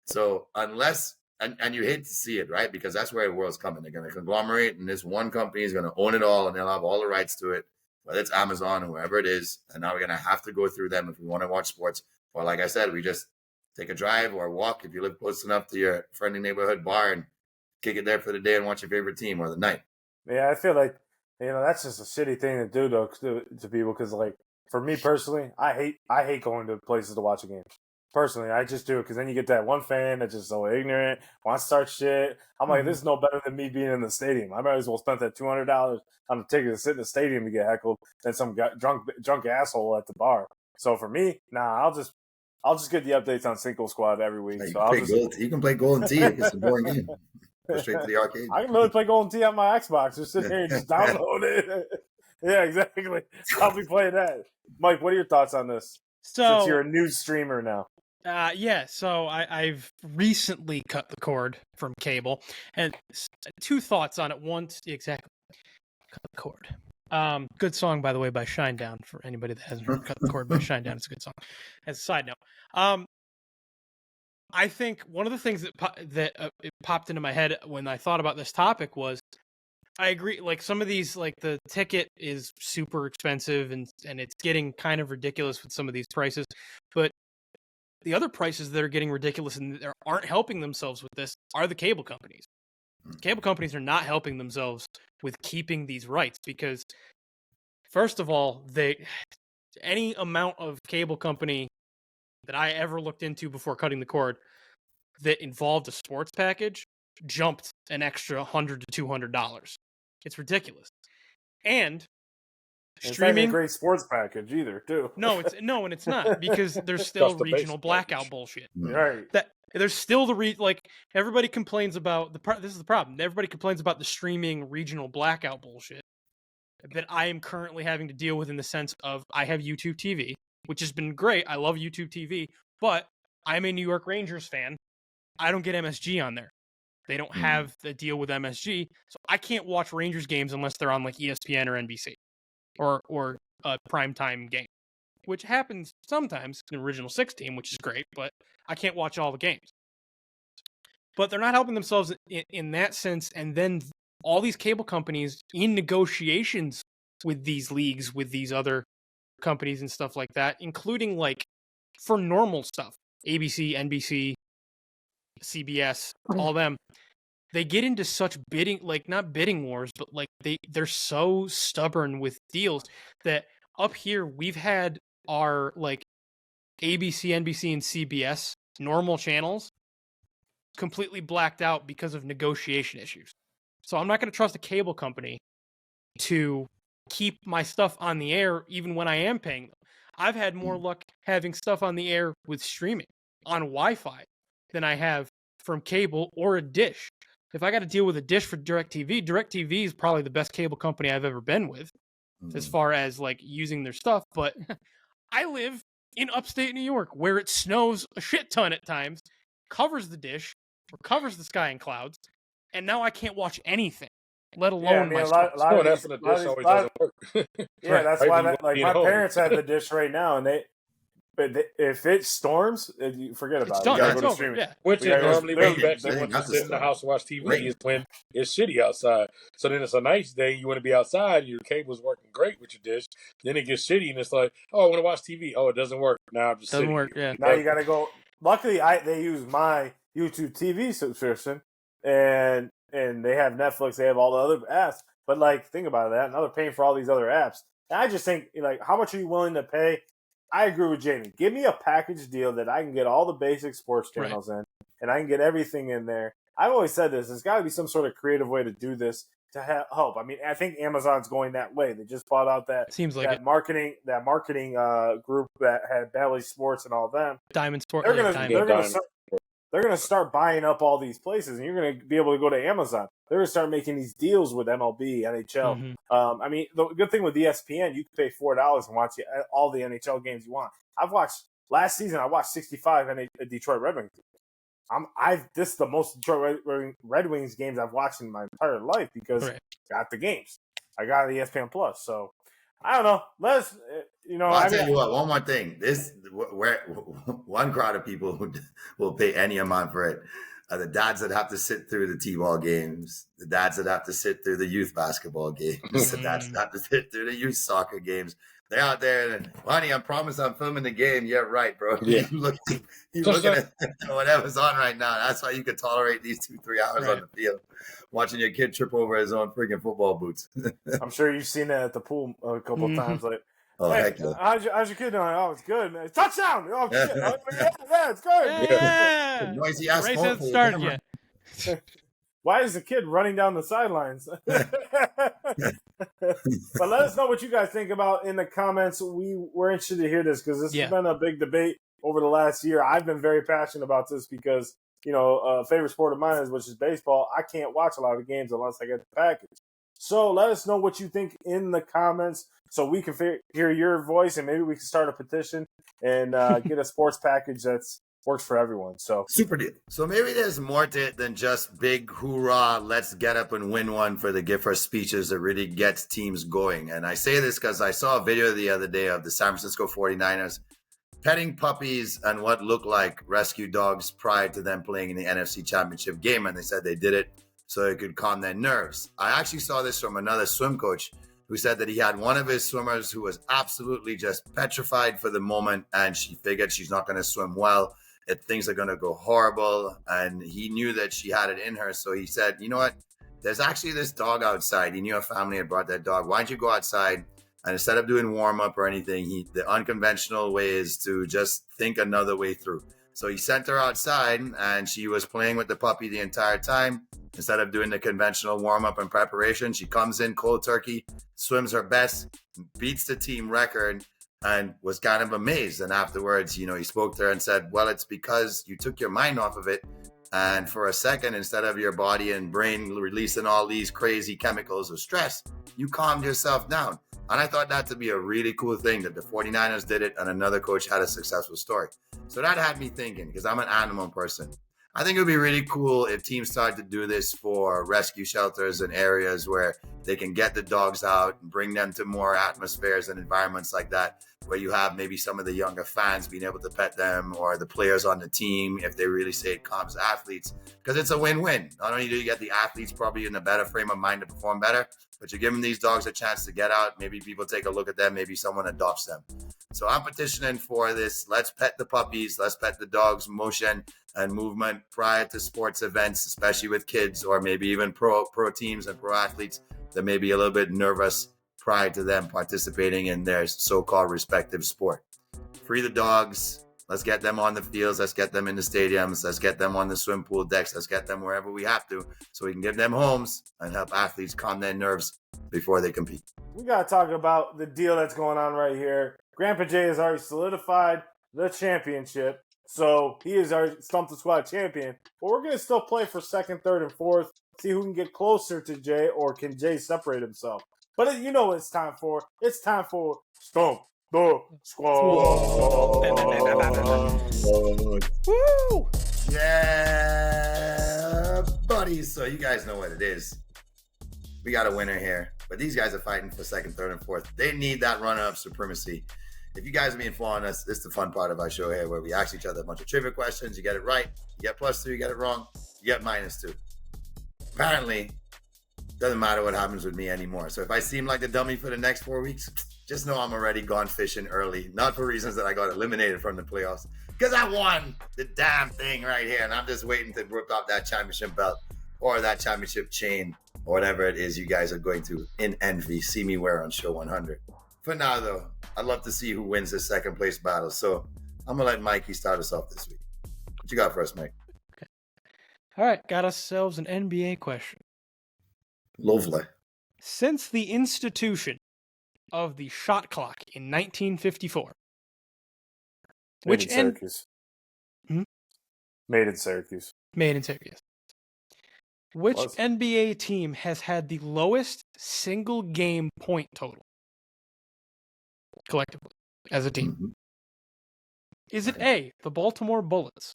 Speaker 1: So unless, and you hate to see it, right? Because that's where the world's coming. They're going to conglomerate, and this one company is going to own it all, and they'll have all the rights to it, whether it's Amazon or whoever it is. And now we're going to have to go through them if we want to watch sports. Or like I said, we just take a drive or walk if you live close enough to your friendly neighborhood bar and kick it there for the day and watch your favorite team or the night.
Speaker 3: Yeah, I feel like, that's just a shitty thing to do though to people because like for me personally, I hate going to places to watch a game. Personally, I just do it because then you get that one fan that's just so ignorant, wants to start shit. I'm like, this is no better than me being in the stadium. I might as well spend that $200 on a ticket to sit in the stadium to get heckled than some drunk asshole at the bar. So for me, I'll just get the updates on Cinco Squad every week.
Speaker 1: You can play Golden Tee if it's a boring game. Go straight to the arcade.
Speaker 3: I can really play Golden Tee on my Xbox. Just sit here and just download it. Yeah, exactly. I'll be playing that. Mike, what are your thoughts on this? Since you're a news streamer now.
Speaker 4: So I've recently cut the cord from cable, and 2 thoughts on it. One, exactly, cut the cord. Good song, by the way, by Shinedown. For anybody that hasn't heard "Cut the Cord" by Shinedown, it's a good song. As a side note, I think one of the things that it popped into my head when I thought about this topic was, I agree. Like some of these, like the ticket is super expensive, and it's getting kind of ridiculous with some of these prices, but the other prices that are getting ridiculous and that aren't helping themselves with this are the cable companies. Cable companies are not helping themselves with keeping these rights because, first of all, any amount of cable company that I ever looked into before cutting the cord that involved a sports package jumped an extra $100 to $200. It's ridiculous. And
Speaker 3: It's not
Speaker 4: streaming
Speaker 3: a great sports package either, too.
Speaker 4: No, it's not because there's still
Speaker 2: Just the
Speaker 4: regional
Speaker 2: basic
Speaker 4: blackout
Speaker 2: package.
Speaker 4: bullshit.
Speaker 3: Right.
Speaker 4: That there's still the like everybody complains about this is the problem. Everybody complains about the streaming regional blackout bullshit that I am currently having to deal with in the sense of I have YouTube TV, which has been great. I love YouTube TV, but I'm a New York Rangers fan. I don't get MSG on there. They don't have the deal with MSG, so I can't watch Rangers games unless they're on like ESPN or NBC or a primetime game, which happens sometimes in the original 6 team, which is great, but I can't watch all the games. But they're not helping themselves in that sense, and then all these cable companies in negotiations with these leagues, with these other companies and stuff like that, including like for normal stuff, ABC, NBC, CBS, all them, they get into such bidding, like not bidding wars, but like they're so stubborn with deals that up here we've had our like ABC, NBC, and CBS normal channels completely blacked out because of negotiation issues. So I'm not going to trust a cable company to keep my stuff on the air even when I am paying them. I've had more luck having stuff on the air with streaming on Wi-Fi than I have from cable or a dish. If I got to deal with a dish for DirecTV is probably the best cable company I've ever been with as far as like using their stuff. But I live in upstate New York where it snows a shit ton at times, covers the dish or covers the sky and clouds, and now I can't watch anything, let alone my sports.
Speaker 2: No, that's when the dish always doesn't work.
Speaker 3: Yeah,
Speaker 4: Right.
Speaker 3: that's
Speaker 2: Right,
Speaker 3: why
Speaker 2: when you
Speaker 3: like
Speaker 2: eat
Speaker 3: my
Speaker 2: at home.
Speaker 3: parents have the dish right now, and if it storms, you forget about
Speaker 4: It's
Speaker 3: it.
Speaker 4: done.
Speaker 3: You gotta
Speaker 4: It's
Speaker 3: go to
Speaker 4: over.
Speaker 3: streaming.
Speaker 4: Yeah.
Speaker 2: Which
Speaker 3: We
Speaker 2: is
Speaker 3: gotta go
Speaker 2: normally
Speaker 3: to
Speaker 2: when you
Speaker 3: streaming.
Speaker 2: actually
Speaker 1: They
Speaker 2: want
Speaker 1: got
Speaker 2: to
Speaker 1: to
Speaker 2: sit in the
Speaker 1: stop.
Speaker 2: house and watch TV
Speaker 1: Right.
Speaker 2: is when it's shitty outside. So then it's a nice day, you want to be outside, your cable's working great with your dish. Then it gets shitty and it's like, oh, I want to watch TV. Oh, it doesn't work. Now I'm just
Speaker 4: Doesn't
Speaker 2: sitting
Speaker 4: work,
Speaker 2: here.
Speaker 4: yeah.
Speaker 3: Now you gotta go. Luckily, they use my YouTube TV subscription, and they have Netflix. They have all the other apps. But like, think about that. Now they're paying for all these other apps. And I just think, like, how much are you willing to pay? I agree with Jamie. Give me a package deal that I can get all the basic sports channels in, and I can get everything in there. I've always said this. There's got to be some sort of creative way to do this to help. I mean, I think Amazon's going that way. They just bought out that marketing group that had Bally Sports and all them.
Speaker 4: Diamond Sport.
Speaker 3: They're gonna start buying up all these places, and you're gonna be able to go to Amazon. They're gonna start making these deals with MLB, NHL.
Speaker 4: Mm-hmm.
Speaker 3: I mean, the good thing with ESPN, you can pay $4 and watch all the NHL games you want. Last season. I watched 65 Detroit Red Wings. This is the most Detroit Red Wings games I've watched in my entire life because I got the games. I got ESPN Plus, so I don't know.
Speaker 1: I'll tell you what. One more thing. One crowd of people who will pay any amount for it are the dads that have to sit through the T-ball games, the dads that have to sit through the youth basketball games, the dads that have to sit through the youth soccer games. They're out there and, honey, I promise I'm filming the game. Yeah, right, bro.
Speaker 2: Yeah.
Speaker 1: You're looking at whatever's on right now. That's why you can tolerate these 2-3 hours on the field, watching your kid trip over his own freaking football boots.
Speaker 3: I'm sure you've seen that at the pool a couple times. Like,
Speaker 1: oh,
Speaker 3: hey,
Speaker 1: heck yeah.
Speaker 3: how's your kid doing? Oh, it's good, man. Touchdown! Oh, shit. Yeah, it's good.
Speaker 4: Yeah.
Speaker 1: Noisy ass
Speaker 4: Race
Speaker 1: phone
Speaker 4: hasn't
Speaker 1: pool,
Speaker 4: started
Speaker 1: never.
Speaker 4: yet.
Speaker 3: Why is the kid running down the sidelines? But let us know what you guys think about in the comments. We're interested to hear this because this has been a big debate over the last year. I've been very passionate about this because, favorite sport of mine which is baseball. I can't watch a lot of games unless I get the package. So let us know what you think in the comments so we can hear your voice and maybe we can start a petition and get a sports package that's works for everyone. So
Speaker 1: super deal. So maybe there's more to it than just big hoorah, let's get up and win one for the gift horse speeches that really gets teams going. And I say this because I saw a video the other day of the San Francisco 49ers petting puppies and what looked like rescue dogs prior to them playing in the NFC Championship game. And they said they did it so it could calm their nerves. I actually saw this from another swim coach who said that he had one of his swimmers who was absolutely just petrified for the moment, and she figured she's not going to swim well. Things are going to go horrible, and he knew that she had it in her. So he said, you know what? There's actually this dog outside. He knew her family had brought that dog. Why don't you go outside, And instead of doing warm up or anything, the unconventional way is to just think another way through. So he sent her outside, and she was playing with the puppy the entire time. Instead of doing the conventional warm up and preparation, she comes in cold turkey, swims her best, beats the team record, and was kind of amazed. And afterwards, he spoke to her and said, well, it's because you took your mind off of it. And for a second, instead of your body and brain releasing all these crazy chemicals of stress, you calmed yourself down. And I thought that to be a really cool thing that the 49ers did it and another coach had a successful story. So that had me thinking, because I'm an animal person. I think it would be really cool if teams started to do this for rescue shelters and areas where they can get the dogs out and bring them to more atmospheres and environments like that, where you have maybe some of the younger fans being able to pet them, or the players on the team, if they really say it calms athletes, because it's a win-win. Not only do you get the athletes probably in a better frame of mind to perform better, but you're giving these dogs a chance to get out. Maybe people take a look at them. Maybe someone adopts them. So I'm petitioning for this. Let's pet the puppies. Let's pet the dogs' motion and movement prior to sports events, especially with kids, or maybe even pro teams and pro athletes that may be a little bit nervous prior to them participating in their so-called respective sport. Free the dogs. Let's get them on the fields. Let's get them in the stadiums. Let's get them on the swim pool decks. Let's get them wherever we have to, so we can give them homes and help athletes calm their nerves before they compete.
Speaker 3: We got to talk about the deal that's going on right here. Grandpa Jay has already solidified the championship, so he is our Stump the Squad champion. But we're going to still play for second, third, and fourth, see who can get closer to Jay, or can Jay separate himself. But you know what it's time for. It's time for Stump the Squad.
Speaker 4: Woo!
Speaker 1: Yeah, buddies. So you guys know what it is. We got a winner here, but these guys are fighting for second, third, and fourth. They need that runner-up supremacy. If you guys have been following us, this is the fun part of our show here, where we ask each other a bunch of trivia questions. You get it right, you get +2. You get it wrong, you get -2. Apparently, doesn't matter what happens with me anymore. So if I seem like the dummy for the next 4 weeks, just know I'm already gone fishing early. Not for reasons that I got eliminated from the playoffs, because I won the damn thing right here, and I'm just waiting to rip off that championship belt or that championship chain, or whatever it is you guys are going to, in envy, see me wear on show 100. For now, though, I'd love to see who wins this second place battle. So I'm going to let Mikey start us off this week. What you got for us, Mike?
Speaker 4: Okay. All right, got ourselves an NBA question.
Speaker 1: Lovely.
Speaker 4: Since the institution of the shot clock in 1954,
Speaker 3: Made in Syracuse.
Speaker 4: Hmm?
Speaker 3: Made in Syracuse.
Speaker 4: Made in Syracuse. Which
Speaker 3: Was.
Speaker 4: NBA team has had the lowest single game point total collectively as a team?
Speaker 1: Mm-hmm.
Speaker 4: Is it A, the Baltimore Bullets,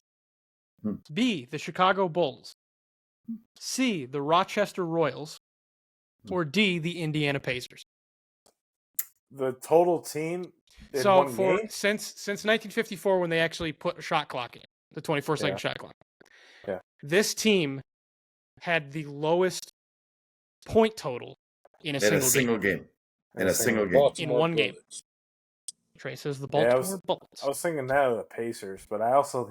Speaker 4: B, the Chicago Bulls, C, the Rochester Royals, or D, the Indiana Pacers?
Speaker 3: The total team in
Speaker 4: So
Speaker 3: one game?
Speaker 4: since 1954, when they actually put a shot clock in, the 24-second shot clock, this team had the lowest point total in a single game.
Speaker 1: In a single game.
Speaker 4: In one game. Trey says the Baltimore Bullets.
Speaker 3: I was thinking that of the Pacers, but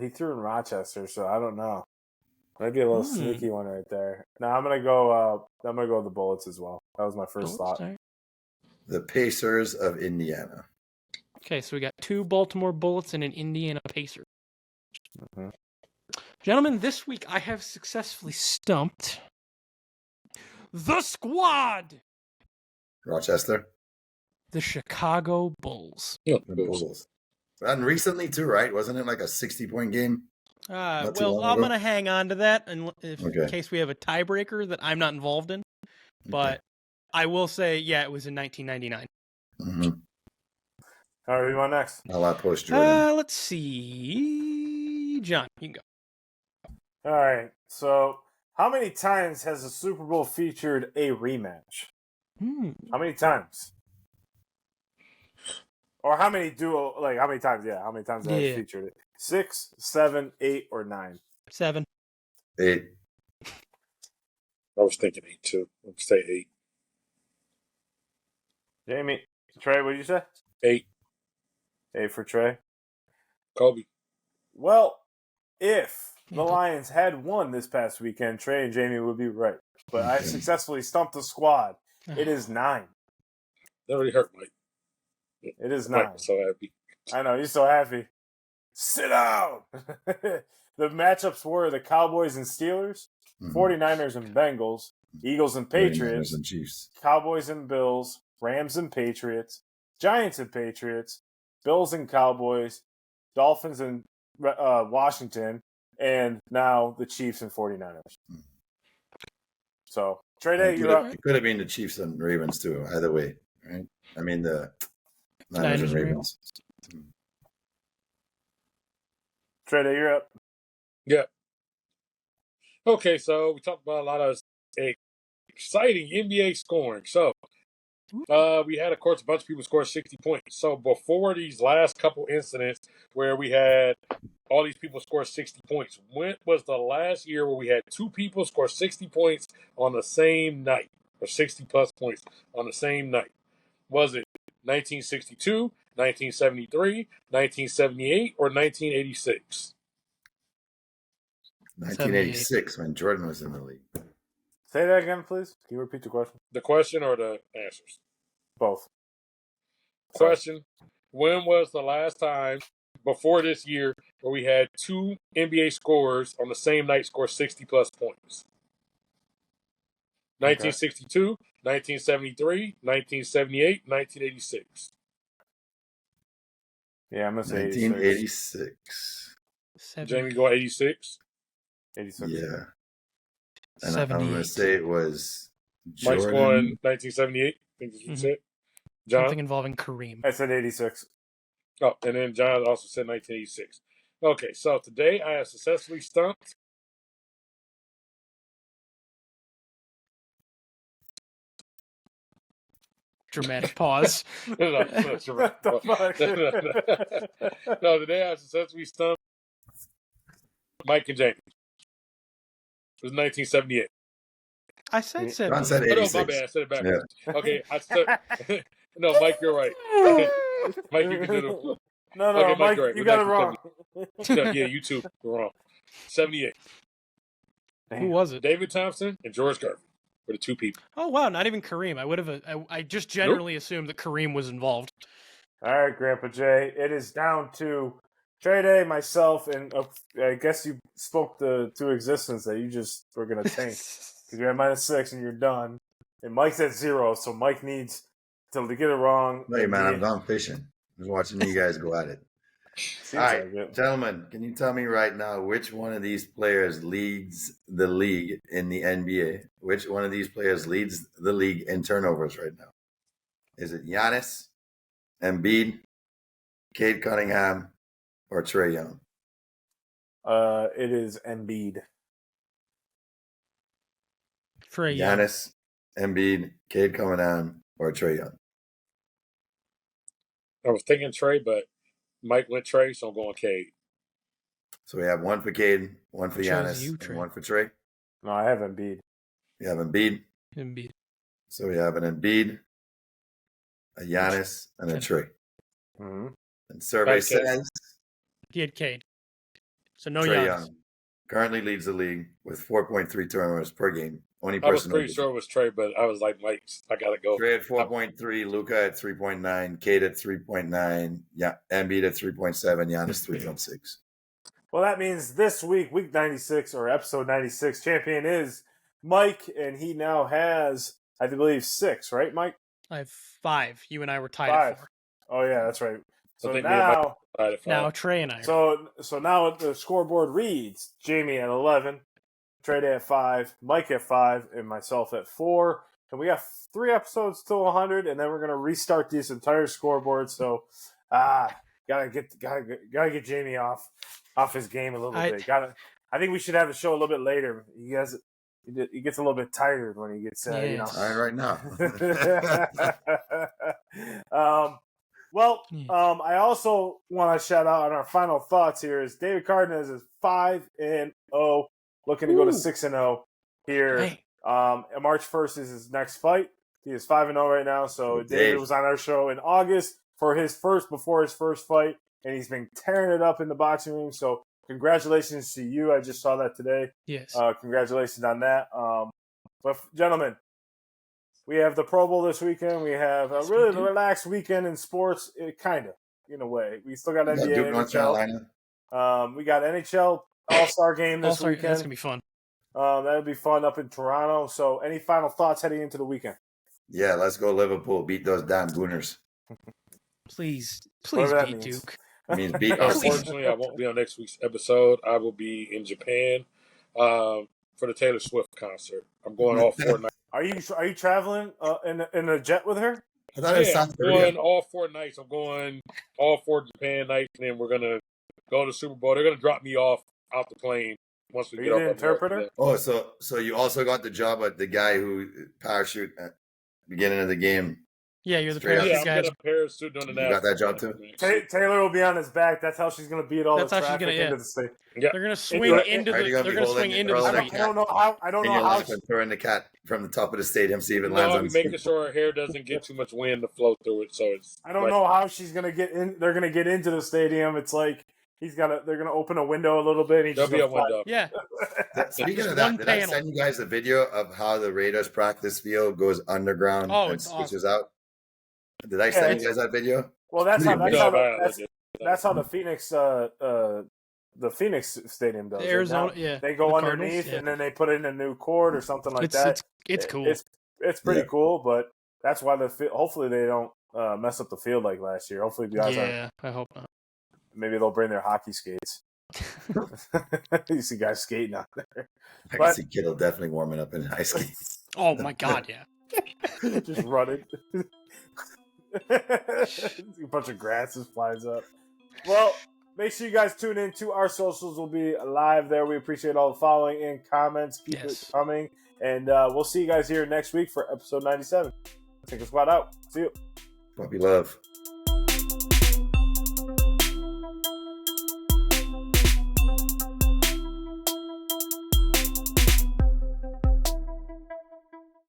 Speaker 3: he threw in Rochester, so I don't know. Maybe a little sneaky one right there. No, I'm gonna go with the Bullets as well. That was my first thought.
Speaker 4: Right.
Speaker 1: The Pacers of Indiana.
Speaker 4: Okay, so we got 2 Baltimore Bullets and an Indiana Pacer.
Speaker 3: Mm-hmm.
Speaker 4: Gentlemen, this week I have successfully stumped the squad.
Speaker 1: Rochester.
Speaker 4: The Chicago Bulls.
Speaker 2: Yeah,
Speaker 1: The Bulls. And recently too, right? Wasn't it like a 60-point game?
Speaker 4: Well, I'm going to hang on to that in case we have a tiebreaker that I'm not involved in. But I will say, it was in 1999.
Speaker 1: Mm-hmm.
Speaker 3: All right, who you want next?
Speaker 1: I'll outpost Jordan.
Speaker 4: Let's see. John, you can go.
Speaker 3: All right. So, how many times has the Super Bowl featured a rematch? How many times? Or how many times? Yeah, how many times have they featured it? 6, 7, 8, or 9?
Speaker 4: 7.
Speaker 1: 8.
Speaker 2: I was thinking 8 too. Let's say 8.
Speaker 3: Jamie, Trey, what did you say?
Speaker 2: 8.
Speaker 3: 8 for Trey.
Speaker 2: Kobe.
Speaker 3: Well, if the Lions had won this past weekend, Trey and Jamie would be right. But I successfully stumped the squad. It is 9.
Speaker 2: That really hurt, Mike.
Speaker 3: It is
Speaker 2: Mike
Speaker 3: not.
Speaker 2: was so happy.
Speaker 3: I know, you're so happy. Sit down! The matchups were the Cowboys and Steelers, 49ers and Bengals, Eagles and Patriots,
Speaker 1: and Chiefs.
Speaker 3: Cowboys and Bills, Rams and Patriots, Giants and Patriots, Bills and Cowboys, Dolphins and Washington, and now the Chiefs and 49ers. So, TreyDay, you're up.
Speaker 1: It could have been the Chiefs and Ravens too. Either way, right? I mean the Niners and Ravens.
Speaker 3: TreyDay, you're up.
Speaker 2: Yeah. Okay, so we talked about a lot of exciting NBA scoring. So we had, of course, a bunch of people score 60 points. So before these last couple incidents where we had all these people score 60 points, when was the last year where we had two people score 60 points on the same night, or 60-plus points on the same night? Was it 1962, 1973, 1978, or 1986?
Speaker 1: 1986 when Jordan was in the league.
Speaker 3: Say that again, please. Can you repeat the question?
Speaker 2: The question or the answers?
Speaker 3: Both.
Speaker 2: Question: when was the last time before this year where we had two NBA scorers on the same night score 60-plus points? 1962, 1973, 1978, 1986.
Speaker 3: Yeah, I'm going to say
Speaker 1: 1986.
Speaker 2: Jamie, go 86.
Speaker 3: 86.
Speaker 1: Yeah. And I'm going to say it was Jordan.
Speaker 2: Mike's going 1978. I think that's what you said. John?
Speaker 4: Something involving Kareem.
Speaker 3: I said 86.
Speaker 2: Oh, and then John also said 1986. Okay, so today I have successfully stumped.
Speaker 4: Dramatic pause.
Speaker 2: No, today I successfully stumped Mike and Jamie. It was 1978.
Speaker 4: I said 70.
Speaker 1: John said
Speaker 2: Oh, no,
Speaker 1: 86.
Speaker 2: my bad. I said it backwards. Yeah. Okay, I said... No, Mike, you're right. Mike, you can do the...
Speaker 3: No,
Speaker 2: okay,
Speaker 3: Mike,
Speaker 2: right.
Speaker 3: you got it wrong.
Speaker 2: Yeah, you too. You're wrong. 78.
Speaker 4: Who was it?
Speaker 2: David Thompson and George Garvey were the two people.
Speaker 4: Oh, wow, not even Kareem. I would have. I just generally assumed that Kareem was involved.
Speaker 3: All right, Grandpa Jay. It is down to TreyDay, myself, and I guess you spoke to existence that you just were going to tank. Because you're at -6 and you're done. And Mike's at 0, so Mike needs to get it wrong.
Speaker 1: Hey, man, I'm gone fishing. I'm watching you guys go at it. All right, gentlemen, can you tell me right now which one of these players leads the league in the NBA? Which one of these players leads the league in turnovers right now? Is it Giannis, Embiid, Cade Cunningham, or Trae Young?
Speaker 3: It is Embiid.
Speaker 4: Trae Young.
Speaker 1: Giannis, Embiid, Cade Cunningham, or Trae Young?
Speaker 2: I was thinking Trey, but Mike went Trey, so I'm going Cade.
Speaker 1: So we have one for Cade, one for Giannis, and one for Trae.
Speaker 3: No, I have Embiid.
Speaker 1: You have Embiid.
Speaker 4: Embiid.
Speaker 1: So we have an Embiid, a Giannis, and a Trae.
Speaker 3: Mm-hmm.
Speaker 1: And survey says
Speaker 4: he had Cade. So no
Speaker 1: Trae
Speaker 4: Giannis.
Speaker 1: Young currently leads the league with 4.3 turnovers per game. Only
Speaker 2: I was pretty sure it was Trey, but I was like, Mike, I gotta go.
Speaker 1: Trae at 4.3, Luka at 3.9, Cade at 3.9, Embiid at 3.7, Giannis 3.6.
Speaker 3: Well, that means this week, week 96 or episode 96, champion is Mike, and he now has, I believe, 6, right, Mike?
Speaker 4: I have 5. You and I were tied
Speaker 3: 5.
Speaker 4: at 4.
Speaker 3: Oh yeah, that's right. So
Speaker 4: now Trey and I.
Speaker 3: So now the scoreboard reads: Jamie at 11, TreyDay at 5, Mike at 5, and myself at 4. And we got 3 episodes till 100, and then we're gonna restart this entire scoreboard. So, gotta get Jamie off his game a little bit. I think we should have the show a little bit later. He gets a little bit tired when he gets you know.
Speaker 1: All right now.
Speaker 3: I also want to shout out on our final thoughts here is David Cardenas is 5-0, looking to go to 6-0 here.
Speaker 4: Hey.
Speaker 3: March 1st is his next fight. He is 5-0 right now. So David was on our show in August before his first fight, and he's been tearing it up in the boxing ring. So congratulations to you. I just saw that today.
Speaker 4: Yes.
Speaker 3: Congratulations on that. But gentlemen, We have the Pro Bowl this weekend. We have a really relaxed weekend in sports, kind of, in a way. We still got NBA,
Speaker 1: Duke, North
Speaker 3: NHL.
Speaker 1: Carolina.
Speaker 3: We got NHL All-Star game this weekend.
Speaker 4: That's going to be fun.
Speaker 3: That'll be fun up in Toronto. So any final thoughts heading into the weekend?
Speaker 1: Yeah, let's go Liverpool. Beat those damn Gooners.
Speaker 4: Please
Speaker 3: Whatever
Speaker 4: beat
Speaker 3: that means.
Speaker 4: Duke.
Speaker 1: It means beat us.
Speaker 2: Unfortunately, I won't be on next week's episode. I will be in Japan for the Taylor Swift concert. I'm going all 4 nights.
Speaker 3: Are you traveling in a jet with her?
Speaker 1: I thought it was
Speaker 2: I'm
Speaker 1: South Korea.
Speaker 2: going all 4 nights. I'm going all 4 Japan nights, and then we're gonna go to Super Bowl. They're gonna drop me off out the plane once we
Speaker 3: Are
Speaker 2: get
Speaker 3: you
Speaker 2: off.
Speaker 3: the interpreter?
Speaker 1: Oh, so you also got the job at the guy who parachute at the beginning of the game.
Speaker 4: Yeah, you're the
Speaker 1: Straight up.
Speaker 4: parachute
Speaker 2: Yeah, I'm
Speaker 4: guy.
Speaker 2: getting a parachute doing the
Speaker 1: You got that job too?
Speaker 3: Taylor will be on his back. That's how she's going to beat all
Speaker 4: That's
Speaker 3: the
Speaker 4: how she's
Speaker 3: traffic
Speaker 4: gonna- yeah.
Speaker 3: into the state.
Speaker 2: Yeah.
Speaker 4: They're gonna swing
Speaker 3: Right,
Speaker 4: into
Speaker 1: are
Speaker 4: the.
Speaker 1: you gonna
Speaker 4: They're
Speaker 1: be
Speaker 4: gonna
Speaker 1: holding
Speaker 4: swing
Speaker 1: it
Speaker 4: into the
Speaker 1: early?
Speaker 3: I
Speaker 4: street.
Speaker 3: don't know how. I don't
Speaker 1: And
Speaker 3: know
Speaker 1: you're
Speaker 3: how.
Speaker 1: like throwing the cat from the top of the stadium, see if it
Speaker 2: No,
Speaker 1: lands
Speaker 2: I'll
Speaker 1: on
Speaker 2: be
Speaker 1: the
Speaker 2: making sure her hair doesn't get too much wind to flow through it. So it's.
Speaker 3: I don't know how she's going to get in. They're going to get into the stadium. It's like they're going to open a window a little bit. And he's
Speaker 2: There'll
Speaker 3: just
Speaker 2: be a
Speaker 3: gonna fly.
Speaker 2: window.
Speaker 4: Yeah,
Speaker 1: Speaking
Speaker 4: Just
Speaker 1: of that,
Speaker 4: one
Speaker 1: did I
Speaker 4: panel.
Speaker 1: send you guys a video of how the Raiders practice field goes underground
Speaker 4: Oh,
Speaker 1: and
Speaker 4: it's
Speaker 1: switches out? Did I send you guys that video?
Speaker 3: Well, that's how.
Speaker 1: No,
Speaker 3: That's how the Phoenix. The Phoenix Stadium does.
Speaker 4: The
Speaker 3: it.
Speaker 4: Arizona.
Speaker 3: Now,
Speaker 4: Yeah,
Speaker 3: they go
Speaker 4: the Cardinals,
Speaker 3: underneath
Speaker 4: yeah.
Speaker 3: and then they put in a new court or something like that.
Speaker 4: It's cool.
Speaker 3: It's pretty
Speaker 1: Yeah.
Speaker 3: cool, but that's why hopefully they don't mess up the field like last year. Hopefully the guys aren't.
Speaker 4: Yeah, I hope not.
Speaker 3: Maybe they'll bring their hockey skates. You see guys skating out there.
Speaker 1: I
Speaker 3: But-
Speaker 1: can see Kittle definitely warming up in high school.
Speaker 4: Oh my god, yeah.
Speaker 3: Just running. A bunch of grasses flies up. Well, make sure you guys tune in to our socials. Will be live there. We appreciate all the following and comments. Keep
Speaker 4: Yes.
Speaker 3: it coming. And we'll see you guys here next week for episode 97. Cinco Squad out. See you.
Speaker 1: Puppy love.